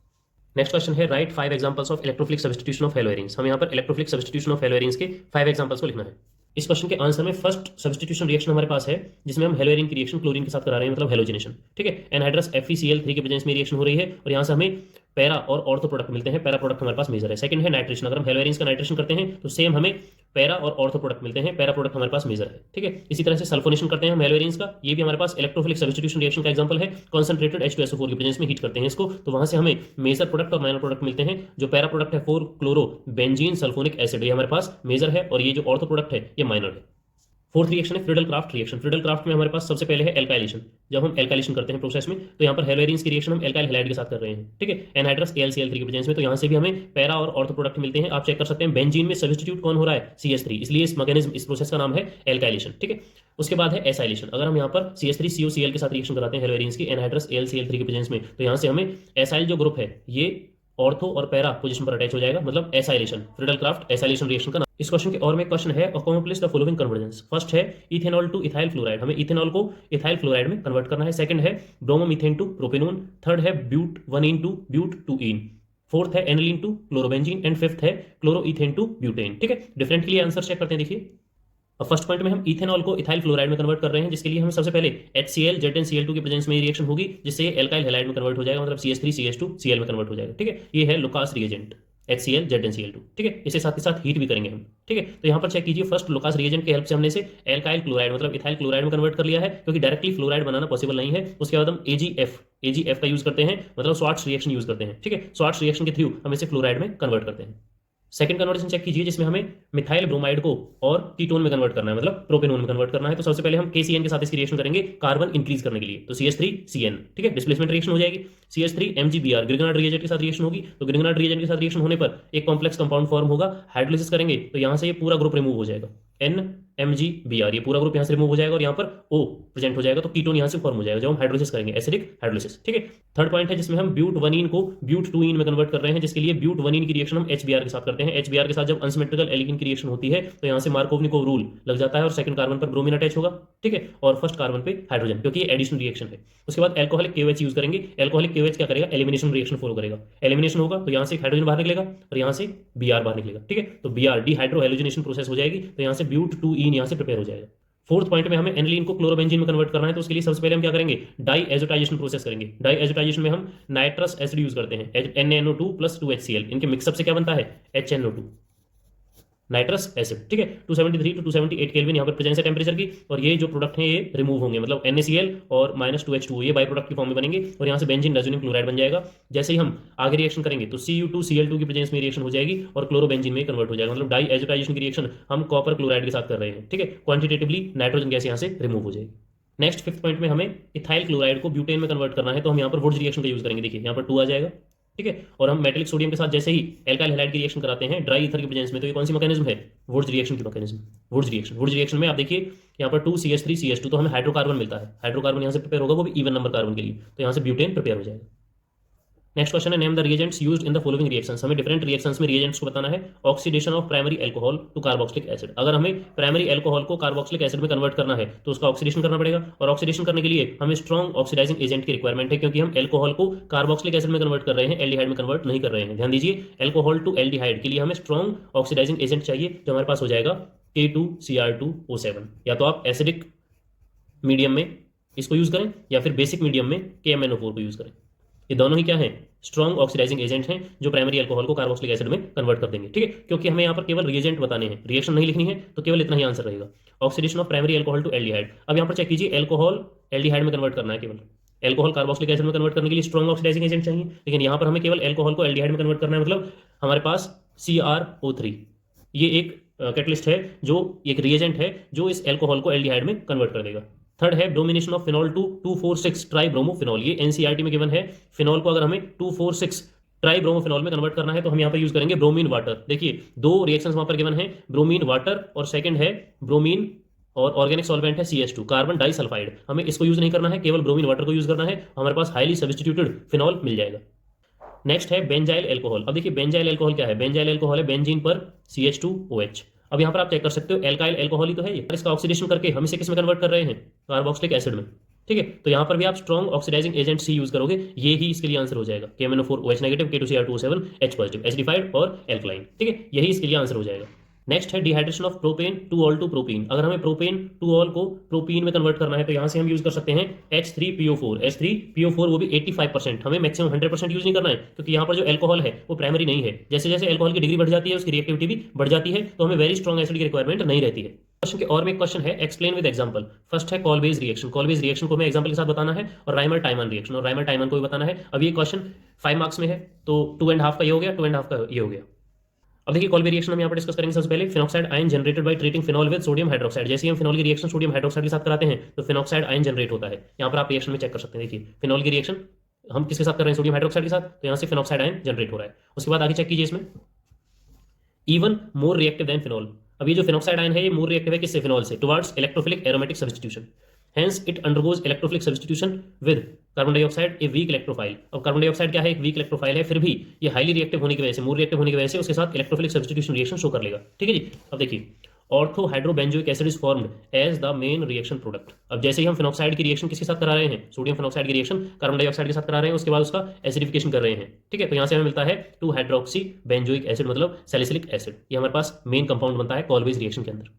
नेक्स्ट क्वेश्चन है write 5 examples of electrophilic substitution of haloarenes. हम यहाँ पर इलेक्ट्रोफिलिक सब्स्टिट्यूशन ऑफ हेलोइरिन्स के 5 एग्जांपल्स को लिखना है। इस क्वेश्चन के आंसर में फर्स्ट सब्स्टिट्यूशन रिएक्शन हमारे पास है, जिसमें हम हेलोइरिन की रिएक्शन क्लोरीन के साथ करा रहे हैं, मतलब हेलोजिनेशन। ठीक है, एनहाइड्रस FeCl3 के प्रेजेंस में रिएक्शन हो रही है और यहाँ से हमें पैरा और ऑर्थो प्रोडक्ट मिलते हैं। पैरा प्रोडक्ट हमारे पास मेजर है। सेकंड है नाइट्रेशन, अगर हम हेलोइरिन्स का नाइट्रेशन करते हैं तो सेम हमें पैरा और ऑर्थो प्रोडक्ट मिलते हैं, पैरा प्रोडक्ट हमारे पास मेजर है। ठीक है, इसी तरह से सल्फोनेशन करते हैं हम हेलोइरिन्स का, ये भी हमारे पास इलेक्ट्रोफिलिक सब्स्टिट्यूशन रिएक्शन का एग्जांपल है। कॉन्सेंट्रेटेड H2SO4 के प्रेजेंस में हीट करते हैं इसको, तो वहां से हमें मेजर प्रोडक्ट और माइनर प्रोडक्ट मिलते हैं। जो पैरा प्रोडक्ट है 4 क्लोरो बेंजीन सल्फोनिक एसिड, ये हमारे पास मेजर है, और ये जो ऑर्थो प्रोडक्ट है ये माइनर है। फोर्थ रिएक्शन है Friedel craft reaction. Friedel craft में हमारे पास सबसे पहले है एल्काइलेशन। जब हम एल्काइलेशन करते हैं प्रोसेस में, तो यहाँ पर हेलोइरिन्स की रिएक्शन हम एल्काइल हैलाइड के साथ कर रहे हैं। ठीक है, एनहाइड्रस AlCl3 के प्रेजेंस में, तो यहाँ से भी हमें पैरा और ऑर्थो प्रोडक्ट मिलते हैं। आप चेक कर सकते हैं बेंजीन में सब्स्टिट्यूट कौन हो रहा है CH3, इसलिए इस मैकेनिज्म इस प्रोसेस का नाम है एल्काइलेशन। ठीक है, उसके बाद है एसाइलेशन। अगर हम यहाँ पर CH3COCl के साथ रिएक्शन कराते हैं हेलोइरिन्स की एनहाइड्रस AlCl3 के प्रेजेंस में, तो यहाँ से हमें एसाइल जो ग्रुप है ये ऑर्थो और पैरा पोजीशन पर अटैच हो जाएगा, मतलब acylation. Friedel Crafts acylation reaction का नाम। इस क्वेश्चन के और में क्वेश्चन है accomplish the following conversions. First है इथेनॉल टू इथाइल फ्लोराइड, हमें इथेनॉल को इथाइल फ्लोराइड में कन्वर्ट करना है। सेकंड है ब्रोमोमीथेन टू प्रोपेनोन। थर्ड है ब्यूट-1इन टू ब्यूट-2इन। फोर्थ है aniline to chlorobenzene and fifth है क्लोरोइथेन टू ब्यूटेन। ठीक है, डिफरेंट के लिए आंसर चेक करते हैं। देखिए, अब फर्स्ट पॉइंट में हम इथेनॉल को इथाइल फ्लोराइड में कन्वर्ट कर रहे हैं, जिसके लिए हमें सबसे पहले HCl ZnCl2 के प्रेजेंस में रिएक्शन होगी, जिससे ये एल्काइल हैलाइड में कन्वर्ट हो जाएगा, मतलब CH3CH2Cl में कन्वर्ट हो जाएगा। ठीक है, ये है लुकास रिएजेंट HCl ZnCl2। ठीक है, इसे साथ ही साथ हीट भी करेंगे हम। ठीक है, तो यहाँ पर चेक कीजिए, फर्स्ट लुकास रिएजेंट की हेल्प से हमने इसे एल्काइल क्लोराइड मतलब इथाइल क्लोराइड में कन्वर्ट कर लिया है, क्योंकि डायरेक्टली फ्लोराइड बनाना पॉसिबल नहीं है। उसके बाद हम AgF का यूज करते हैं, मतलब स्वार्ट्स रिएक्शन यूज करते हैं। ठीक है, स्वार्ट्स रिएक्शन के थ्रू हम इसे फ्लोराइड में कन्वर्ट करते हैं। सेकंड कन्वर्टेशन चेक कीजिए, जिसमें हमें मिथाइल ब्रोमाइड को और कीटोन में कन्वर्ट करना है, मतलब प्रोपेनोन में कन्वर्ट करना है। तो सबसे पहले हम KCN के साथ इसकी रिएक्शन करेंगे कार्बन इंक्रीज करने के लिए, तो CH3CN। ठीक है, डिस्प्लेसमेंट रिएक्शन हो जाएगी। CH3MgBr ग्रिगनार्ड रिएजेंट के साथ रिएक्शन होगी, तो ग्रिगनार्ड रिएजेंट के साथ रिएक्शन होने पर एक कॉम्प्लेक्स कंपाउंड फॉर्म होगा। हाइड्रोलिसिस करेंगे तो यहाँ से ये पूरा ग्रुप रिमूव हो जाएगा, NMgBr, ये पूरा ग्रुप यहाँ से रिमूव हो जाएगा और यहाँ पर O प्रेजेंट हो जाएगा, तो कीटोन यहाँ से फॉर्म हो जाएगा जब हम हाइड्रोलिसिस करेंगे, एसिडिक हाइड्रोलिसिस। ठीक है, थर्ड पॉइंट है जिसमें हम ब्यूट-1इन को ब्यूट-2इन में कन्वर्ट कर रहे हैं, जिसके लिए ब्यूट-1इन की रिएक्शन हम HBr के साथ करते हैं। HBr के साथ जब अनसिमेट्रिकल एल्कीन की रिएक्शन होती है तो यहाँ से मार्कोवनिकोव रूल लग जाता है और सेकंड कार्बन पर ब्रोमीन अटैच होगा। ठीक है, और फर्स्ट कार्बन पे हाइड्रोजन, क्योंकि ये एडिशन रिएक्शन है। उसके बाद एल्कोहलिक KOH यूज करेंगे। एल्कोहलिक KOH क्या करेगा, एलिमिनेशन रिएक्शन फॉलो करेगा। एलिमिनेशन होगा तो यहाँ से हाइड्रोजन बाहर निकलेगा और यहाँ से Br बाहर निकलेगा। ठीक है, तो Br डिहाइड्रो हेलोजिनेशन प्रोसेस हो जाएगी, तो यहाँ से ब्यूट-2इन यहाँ से प्रिपेयर हो जाएगा। फोर्थ पॉइंट में हमें एनिलीन को क्लोरोबेंजीन में कन्वर्ट करना है, तो उसके लिए सबसे पहले हम क्या करेंगे, डाई एजोटाइजेशन प्रोसेस करेंगे। डाई एजोटाइजेशन में हम नाइट्रस एसिड यूज करते हैं, NaNO2 + 2HCl। इनके मिक्सअप से क्या बनता है, HNO2 नाइट्रस एसिड। ठीक है, 273 to 278 केल्विन यहाँ पर प्रेजेंस है टेम्परेचर की, और ये जो प्रोडक्ट है ये रिमूव होंगे, मतलब NaCl और -2H2O ये बाई प्रोडक्ट की फॉर्म में बनेंगे, और यहाँ से बेंजीन डाइज़ोनियम क्लोराइड बन जाएगा। जैसे ही हम आगे रिएक्शन करेंगे तो Cu2Cl2 की प्रेजेंस में रिएक्शन हो जाएगी और क्लोरोबेंजीन में कन्वर्ट हो जाएगा, मतलब डाई एजोटाइजेशन की रिएक्शन हम कॉपर क्लोराइड के साथ कर रहे हैं। ठीक है, क्वांटिटेटिवली नाइट्रोजन गैस यहाँ से रिमूव हो जाएगी। नेक्स्ट फिफ्थ पॉइंट में हमें इथाइल क्लोराइड को ब्यूटेन में कन्वर्ट करना है, तो हम यहाँ पर वुड्स रिएक्शन का यूज करेंगे। देखिए यहाँ पर 2 आ जाएगा। ठीक है, और हम मेटेलिक सोडियम के साथ जैसे ही एल्काइल हैलाइड की रिएक्शन कराते हैं ड्राई ईथर के प्रेजेंस में, तो ये कौन सी मैकेनिज्म है, वुड्स रिएक्शन की मैकेनिज्म। वुड्स रिएक्शन में आप देखिए यहाँ पर 2CH3CH2, तो हमें हाइड्रोकार्बन मिलता है। हाइड्रोकार्बन यहाँ से प्रिपेयर होगा, वो भी इवन नंबर कार्बन के लिए, तो यहाँ से ब्यूटेन प्रिपेयर हो जाएगा। नेक्स्ट क्वेश्चन है name the reagents used in the following reactions. हमें डिफरेंट रिएक्शंस में रिएजेंट्स को बताना है। Oxidation of primary alcohol to carboxylic acid, अगर हमें प्राइमरी अल्कोहल को कार्बोक्सिलिक एसिड में कन्वर्ट करना है तो उसका ऑक्सीडेशन करना पड़ेगा, और ऑक्सीडेशन करने के लिए हमें स्ट्रॉन्ग ऑक्सीडाइजिंग एजेंट की रिक्वायरमेंट है, क्योंकि हम अल्कोहल को कार्बोक्सिलिक एसिड में कन्वर्ट कर रहे हैं, एल्डिहाइड में कन्वर्ट नहीं कर रहे हैं। ध्यान दीजिए, अल्कोहल टू एल्डिहाइड के लिए हमें स्ट्रॉन्ग ऑक्सीडाइजिंग एजेंट चाहिए, जो हमारे पास हो जाएगा K2Cr2O7। या तो आप एसिडिक मीडियम में इसको यूज करें या फिर बेसिक मीडियम में KMnO4 को यूज करें। ये दोनों ही क्या हैं, स्ट्रॉन्ग ऑक्सीडाइजिंग एजेंट हैं जो प्राइमरी अल्कोहल को कार्बोक्सिलिक एसिड में कन्वर्ट कर देंगे। ठीक है, क्योंकि हमें यहाँ पर केवल रिएजेंट बताने हैं, रिएक्शन नहीं लिखनी है, तो केवल इतना ही आंसर रहेगा, oxidation of primary alcohol to aldehyde. अब यहाँ पर चेक कीजिए, अल्कोहल एल्डिहाइड में कन्वर्ट करना है, केवल एल्कोहल कार्बोक्सिलिक एसिड में कन्वर्ट करने के लिए स्ट्रॉन्ग ऑक्सीडाइजिंग एजेंट चाहिए, लेकिन यहाँ पर हमें केवल एल्कोहल को एल्डिहाइड में कन्वर्ट करना है, मतलब हमारे पास CrO3 ये एक कैटलिस्ट है, जो एक रिएजेंट है जो इस एल्कोहल को एल्डिहाइड में कन्वर्ट कर देगा। थर्ड है bromination of phenol to 2,4,6 tribromophenol. ये एनसीईआरटी में गिवन है। फिनॉल को अगर हमें 2,4,6 ट्राइब्रोमोफिनॉल में कन्वर्ट करना है तो हम यहाँ पर यूज करेंगे ब्रोमीन वाटर। देखिए दो रिएक्शंस वहां पर गिवन है, ब्रोमीन वाटर और सेकंड है ब्रोमीन और ऑर्गेनिक सॉल्वेंट है CH2 कार्बन डाइसल्फाइड। हमें इसको यूज नहीं करना है, केवल ब्रोमीन वाटर को यूज करना है, हमारे पास हाईली सब्स्टिट्यूटेड फिनॉल मिल जाएगा। नेक्स्ट है बेंजाइल एल्कोहल। अब देखिए बेंजाइल एल्कोहल क्या है, बेंजाइल एल्कोहल है बेंजीन पर CH2OH। अब यहाँ पर आप चेक कर सकते हो, एल्काइल एल्कोहल ही तो है ये, इसका ऑक्सीडेशन करके हम इसे किस में कन्वर्ट कर रहे हैं, कार्बोक्सिलिक एसिड में। ठीक है, तो यहाँ पर भी आप strong oxidising agent C use करोगे, ये ही इसके लिए आंसर हो जाएगा, KMnO4OH negative, K2Cr2O7 H positive, acidified और एल्कलाइन। ठीक है, यही इसके लिए आंसर हो जाएगा। नेक्स्ट है dehydration of propan two ol to propene. अगर हमें प्रोपेन टू ऑल को प्रोपीन में कन्वर्ट करना है तो यहाँ से हम यूज कर सकते हैं H3PO4। H3PO4 वो भी 85%, हमें मैक्सिमम 100% यूज नहीं करना है, क्योंकि यहाँ पर जो एल्कोहल है वो प्राइमरी नहीं है। जैसे जैसे एल्कोहल की डिग्री बढ़ जाती है उसकी रिएक्टिविटी भी बढ़ जाती है, तो हमें वेरी स्ट्रॉन्ग एसिड की रिक्वायरमेंट नहीं रहती है। क्वेश्चन के और में एक क्वेश्चन है, एक्सप्लेन विद एग्जांपल। फर्स्ट है कॉलवेज रिएक्शन। कॉलवेज रिएक्शन को हमें एग्जांपल के साथ बताना है, और राइमर टाइमन रिएक्शन और राइमर टाइमन को भी बताना है। अब ये क्वेश्चन 5 मार्क्स में है, तो 2.5 का ये हो गया, 2.5 का ये हो गया। अब देखिए कॉलवे रिएक्शन हम यहाँ पर डिस्कस करेंगे। सबसे पहले phenoxide ion generated by treating phenol with sodium hydroxide. जैसे हम फिनॉल की रिएक्शन सोडियम हाइड्रोक्साइड के साथ कराते हैं तो फिनॉक्साइड आयन जनरेट होता है। यहाँ पर आप रिएक्शन में चेक कर सकते हैं, देखिए फिनॉल की रिएक्शन हम किसके साथ कर रहे हैं, सोडियम हाइड्रोक्साइड के साथ, तो यहाँ से फिनॉक्साइड आयन जनरेट हो रहा है। उसके बाद आगे चेक कीजिए, इसमें even more reactive than phenol. अब ये जो फिनॉक्साइड आयन है ये मोर रिएक्टिव है किससे, फिनॉल से, towards electrophilic aromatic substitution. Hence it undergoes electrophilic substitution with carbon dioxide, a weak electrophile. अब कार्बन डाइऑक्साइड क्या है, एक वीक इलेक्ट्रोफाइल है, फिर भी ये हाईली रिएक्टिव होने की वजह से, मोर रिएक्टिव होने की वजह से उसके साथ इलेक्ट्रोफिलिक सब्स्टिट्यूशन रिएक्शन शो कर लेगा। ठीक है जी। अब देखिए ortho hydroxybenzoic acid is formed as the main reaction product. अब जैसे ही हम फिनॉक्साइड की रिएक्शन किसके साथ करा रहे हैं, सोडियम फिनॉक्साइड की रिएक्शन कार्बन डाइऑक्साइड के साथ करा रहे हैं, उसके बाद उसका एसिडिफिकेशन कर रहे हैं। ठीक है, तो यहाँ से हमें मिलता है 2 हाइड्रोक्सी बेंजोइक एसिड, मतलब सैलिसिलिक एसिड। ये हमारे पास मेन कंपाउंड बनता है कॉलवेज रिएक्शन के अंदर।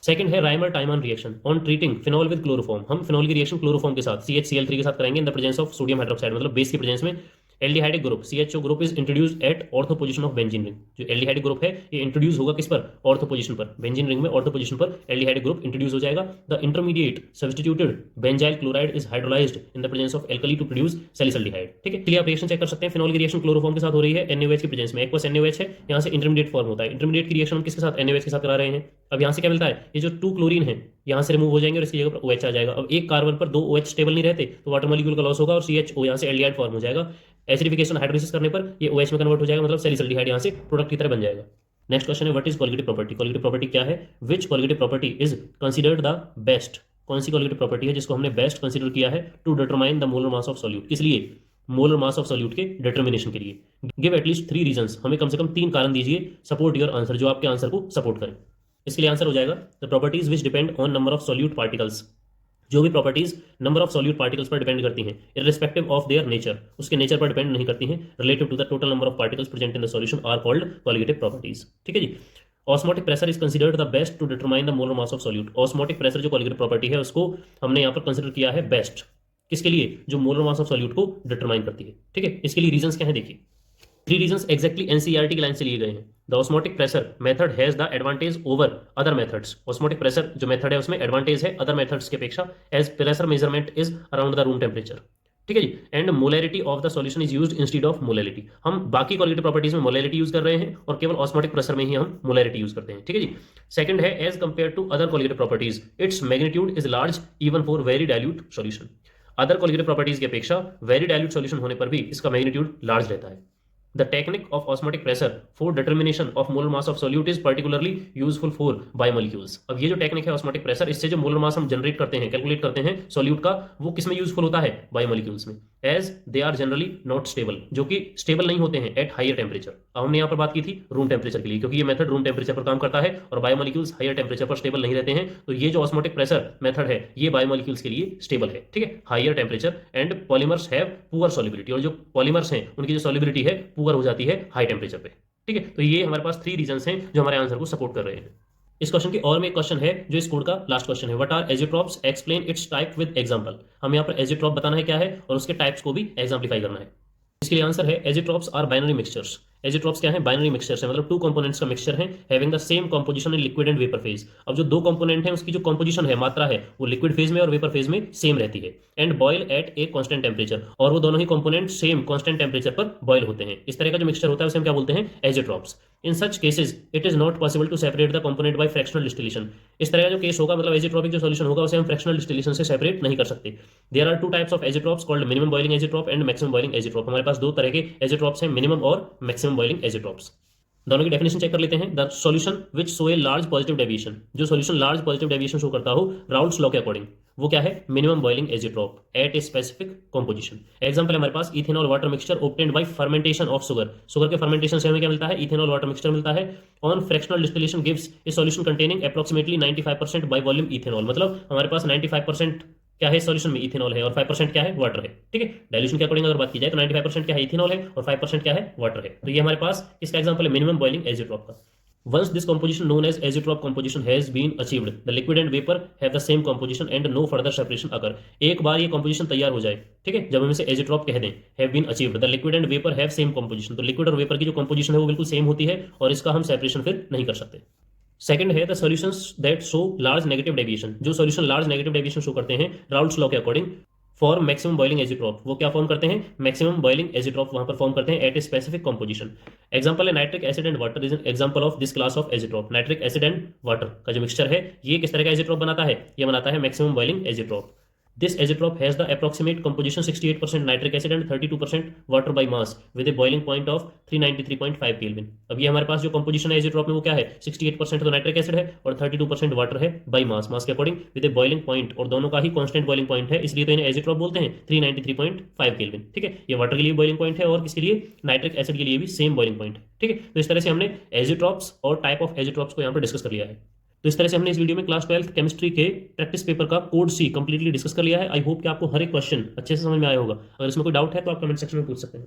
सेकंड है Reimer Tiemann reaction on treating phenol with chloroform. हम फिनॉल की रिएक्शन क्लोरोफॉर्म के साथ CHCl3 के साथ करेंगे in the presence of sodium hydroxide, मतलब बेस की प्रेजेंस में। Aldehydic group CHO group is introduced at ortho position of benzene ring. जो एल्डिहाइडिक ग्रुप है ये इंट्रोड्यूस होगा किस पर, ऑर्थो पोजीशन पर, बेंजीन रिंग में ऑर्थो पोजीशन पर एल्डिहाइडिक ग्रुप इंट्रोड्यूस हो जाएगा। The intermediate substituted benzyl chloride is hydrolysed in the presence of alkali to produce salicylaldehyde. ठीक है, चलिए आप रिएक्शन चेक कर सकते हैं। फिनॉल की रिएक्शन क्लोरोफॉर्म के साथ हो रही है NaOH की प्रेजेंस में, एक्वस NaOH है, यहाँ से इंटरमीडिएट फॉर्म होता है। इंटरमीडिएट की रिएक्शन हम किसके साथ, NaOH के साथ करा रहे हैं। अब यहाँ से क्या मिलता है, ये जो 2 क्लोरीन है यहाँ से रिमूव हो जाएंगे और इसकी जगह पर OH आ जाएगा। अब एक कार्बन पर 2 OH स्टेबल नहीं रहते तो वाटर मॉलिक्यूल का लॉस होगा और CHO यहाँ से एल्डिहाइड फॉर्म हो जाएगा। एसिडिफिकेशन हाइड्रोलिसिस करने पर ये OH में कन्वर्ट हो जाएगा, मतलब सैलिसल्डिहाइड यहाँ से प्रोडक्ट की तरह बन जाएगा। नेक्स्ट क्वेश्चन है what is colligative property. Colligative property क्या है, which colligative property is considered the best. कौन सी कोलिगेटिव प्रॉपर्टी है जिसको हमने बेस्ट कंसीडर किया है to determine the molar mass of solute. किस लिए, मोलर मास ऑफ सॉल्यूट के डिटर्मिनेशन के लिए। गिव एटलीस्ट 3 रीजंस, हमें कम से कम 3 कारण दीजिए सपोर्ट योर आंसर, जो आपके आंसर को सपोर्ट करें। इसके लिए आंसर हो जाएगा the properties which depend on number of solute particles. जो भी properties number of solute particles पर डिपेंड करती हैं, इररिस्पेक्टिव ऑफ देयर नेचर, उसके नेचर पर डिपेंड नहीं करती हैं, relative to the total number of particles present in the solution are called colligative properties. ठीक है जी। Osmotic pressure is considered the best to determine the molar mass of solute. Osmotic pressure जो colligative property है उसको हमने यहाँ पर consider किया है बेस्ट, किसके लिए, जो मोलर मास ऑफ सॉल्यूट को डिटरमाइन करती है। ठीक है, इसके लिए रीजंस क्या है, देखिए 3 रीजंस एक्जैक्टली एनसीईआरटी की लाइन से लिए गए हैं। The osmotic pressure method has the advantage over other methods. Osmotic pressure जो मेथड है उसमें एडवांटेज है अदर मेथड्स के अपेक्षा, as pressure measurement is around the room temperature. ठीक है जी। And molarity of the solution is used instead of molarity. हम बाकी क्वालिटी प्रॉपर्टीज में मोलैरिटी यूज कर रहे हैं और केवल ऑस्मोटिक प्रेशर में ही हम मोलैरिटी यूज करते हैं। ठीक है जी। सेकंड है as compare to other quality properties its magnitude is large even for very dilute solution. Other quality properties की अपेक्षा वेरी डाइल्यूट सॉल्यूशन होने पर भी इसका मैग्नीट्यूड लार्ज रहता है। The technique of osmotic pressure for determination of molar mass of solute is particularly useful for biomolecules। अब ये जो टेक्निक है ऑस्मोटिक प्रेशर, इससे जो मोलर मास हम जनरेट करते हैं, कैलकुलेट करते हैं सॉल्यूट का, वो किस में यूजफुल होता है, बायोमोलिक्यूल्स में, as they are generally not stable, जो कि स्टेबल नहीं होते हैं एट हायर टेम्परेचर। अब हमने यहाँ पर बात की थी रूम टेम्परेचर के लिए, क्योंकि ये मेथड रूम टेम्परेचर पर काम करता है और बायोमोलिक्यूल्स हायर टेम्परेचर पर स्टेबल नहीं रहते हैं। तो ये जो ऑस्मोटिक प्रेशर मेथड है ये बायोमोलिक्यूल्स के लिए स्टेबल है। ठीक है, higher temperature and polymers have poor solubility, और जो पॉलीमर्स हैं उनकी जो सॉल्युबिलिटी है पुअर हो जाती है हाई टेम्परेचर पे। ठीक है, तो ये हमारे पास 3 रीजंस हैं जो हमारे आंसर को सपोर्ट कर रहे हैं। इस क्वेश्चन के और में एक क्वेश्चन है जो इस कोड का लास्ट क्वेश्चन है, what are azeotropes, explain its type with example. हम यहाँ पर एजियोट्रॉप बताना है क्या है और उसके टाइप्स को भी एग्जाम्प्लीफाई करना है। इसके लिए आंसर है एजिट्रॉप्स आर बाइनरी मिक्सचर्स। एजिट्रॉप्स क्या है? बाइनरी मिक्सचर्स है, मतलब टू कंपोनेंट्स का मिक्सचर है having the same composition in liquid and vapour phase. अब जो दो कंपोनेंट है उसकी जो कंपोजिशन है, मात्रा है, वो लिक्विड फेज में और वेपर फेज में सेम रहती है and boil at a constant temperature, और वो दोनों ही कंपोनेंट सेम कांस्टेंट टेम्परेचर पर बॉयल होते हैं। इस तरह का जो मिक्सचर होता है उसे हम क्या बोलते हैं? Azeotropes. In such cases it is not possible to separate the component by fractional distillation. इस तरह का जो केस होगा, मतलब एजिट्रॉपिक जो सॉल्यूशन होगा उसे हम फ्रैक्शनल डिस्टिलेशन से सेपरेट नहीं कर सकते। There are two types of azeotropes called minimum boiling azeotrope and maximum boiling azeotrope. हमारे पास दो तरह के एजिट्रॉप्स हैं, मिनिमम और मैक्सिमम बॉइलिंग एजिट्रॉप्स। दोनों की डेफिनेशन चेक कर लेते हैं। The solution which show a large positive deviation, जो solution large positive deviation show करता हो राउल्ट्स लॉ के अकॉर्डिंग, वो क्या है? Minimum boiling azeotrope at a specific composition. Example है हमारे पास ethanol water mixture obtained by fermentation of sugar. Sugar के फर्मेंटेशन से हमें क्या मिलता है? इथेनॉल वाटर मिक्सचर मिलता है। On fractional distillation gives A solution containing approximately 95% by volume ethanol. मतलब हमारे पास 95% क्या है सॉल्यूशन में? इथेनॉल है, और 5% क्या है? वाटर है। ठीक है, डाइल्यूशन के अकॉर्डिंग अगर बात की जाए तो 95% क्या है? इथेनॉल है, और 5% क्या है? वाटर है। तो ये हमारे पास किसका एग्जांपल है? मिनिमम बॉइलिंग एजिट्रॉप का। Once this composition known as azeotrope composition has been achieved, the liquid and vapor have the same composition and no further separation occur। एक बार ये composition तैयार हो जाए, ठीक है, जब हम इसे azeotrope कह दें, have been achieved, the liquid and vapor have same composition, तो liquid और vapor की जो composition है वो बिल्कुल सेम होती है और इसका हम separation फिर नहीं कर सकते। सेकंड है the solutions that show large negative deviation. जो solution large negative deviation show करते हैं राउल्ट्स लॉ के according for maximum boiling azeotrope, वो क्या फॉर्म करते हैं? मैक्सिमम बॉइलिंग एजिट्रॉप वहां पर फॉर्म करते हैं at a specific composition. Example है nitric acid and water is an example of this class of azeotrope. Nitric acid and water का जो मिक्सचर है ये किस तरह का एजिट्रॉप बनाता है? ये बनाता है maximum boiling azeotrope. This azeotrope has the approximate composition 68% nitric acid and 32% water by mass with a boiling point of 393.5 Kelvin। अब ये हमारे पास जो composition है एजिट्रॉप में वो क्या है? 68% तो नाइट्रिक एसिड है और 32% वाटर है बाई मास, मास के according with A boiling point, और दोनों का ही कांस्टेंट बॉइलिंग पॉइंट है, इसलिए तो इन्हें एजिट्रॉप बोलते हैं। 393.5 केल्विन। ठीक है, ये वाटर के लिए बॉइलिंग पॉइंट है और किसके लिए? नाइट्रिक एसिड के लिए भी सेम बॉइलिंग पॉइंट है। ठीक है, तो इस तरह से हमने एजिट्रॉप्स और टाइप ऑफ एजिट्रॉप्स को यहाँ पर डिस्कस कर लिया है। तो इस तरह से हमने इस वीडियो में क्लास 12 केमिस्ट्री के प्रैक्टिस पेपर का कोड सी कंप्लीटली डिस्कस कर लिया है। आई होप कि आपको हर एक क्वेश्चन अच्छे से समझ में आया होगा। अगर इसमें कोई डाउट है तो आप कमेंट सेक्शन में पूछ सकते हैं।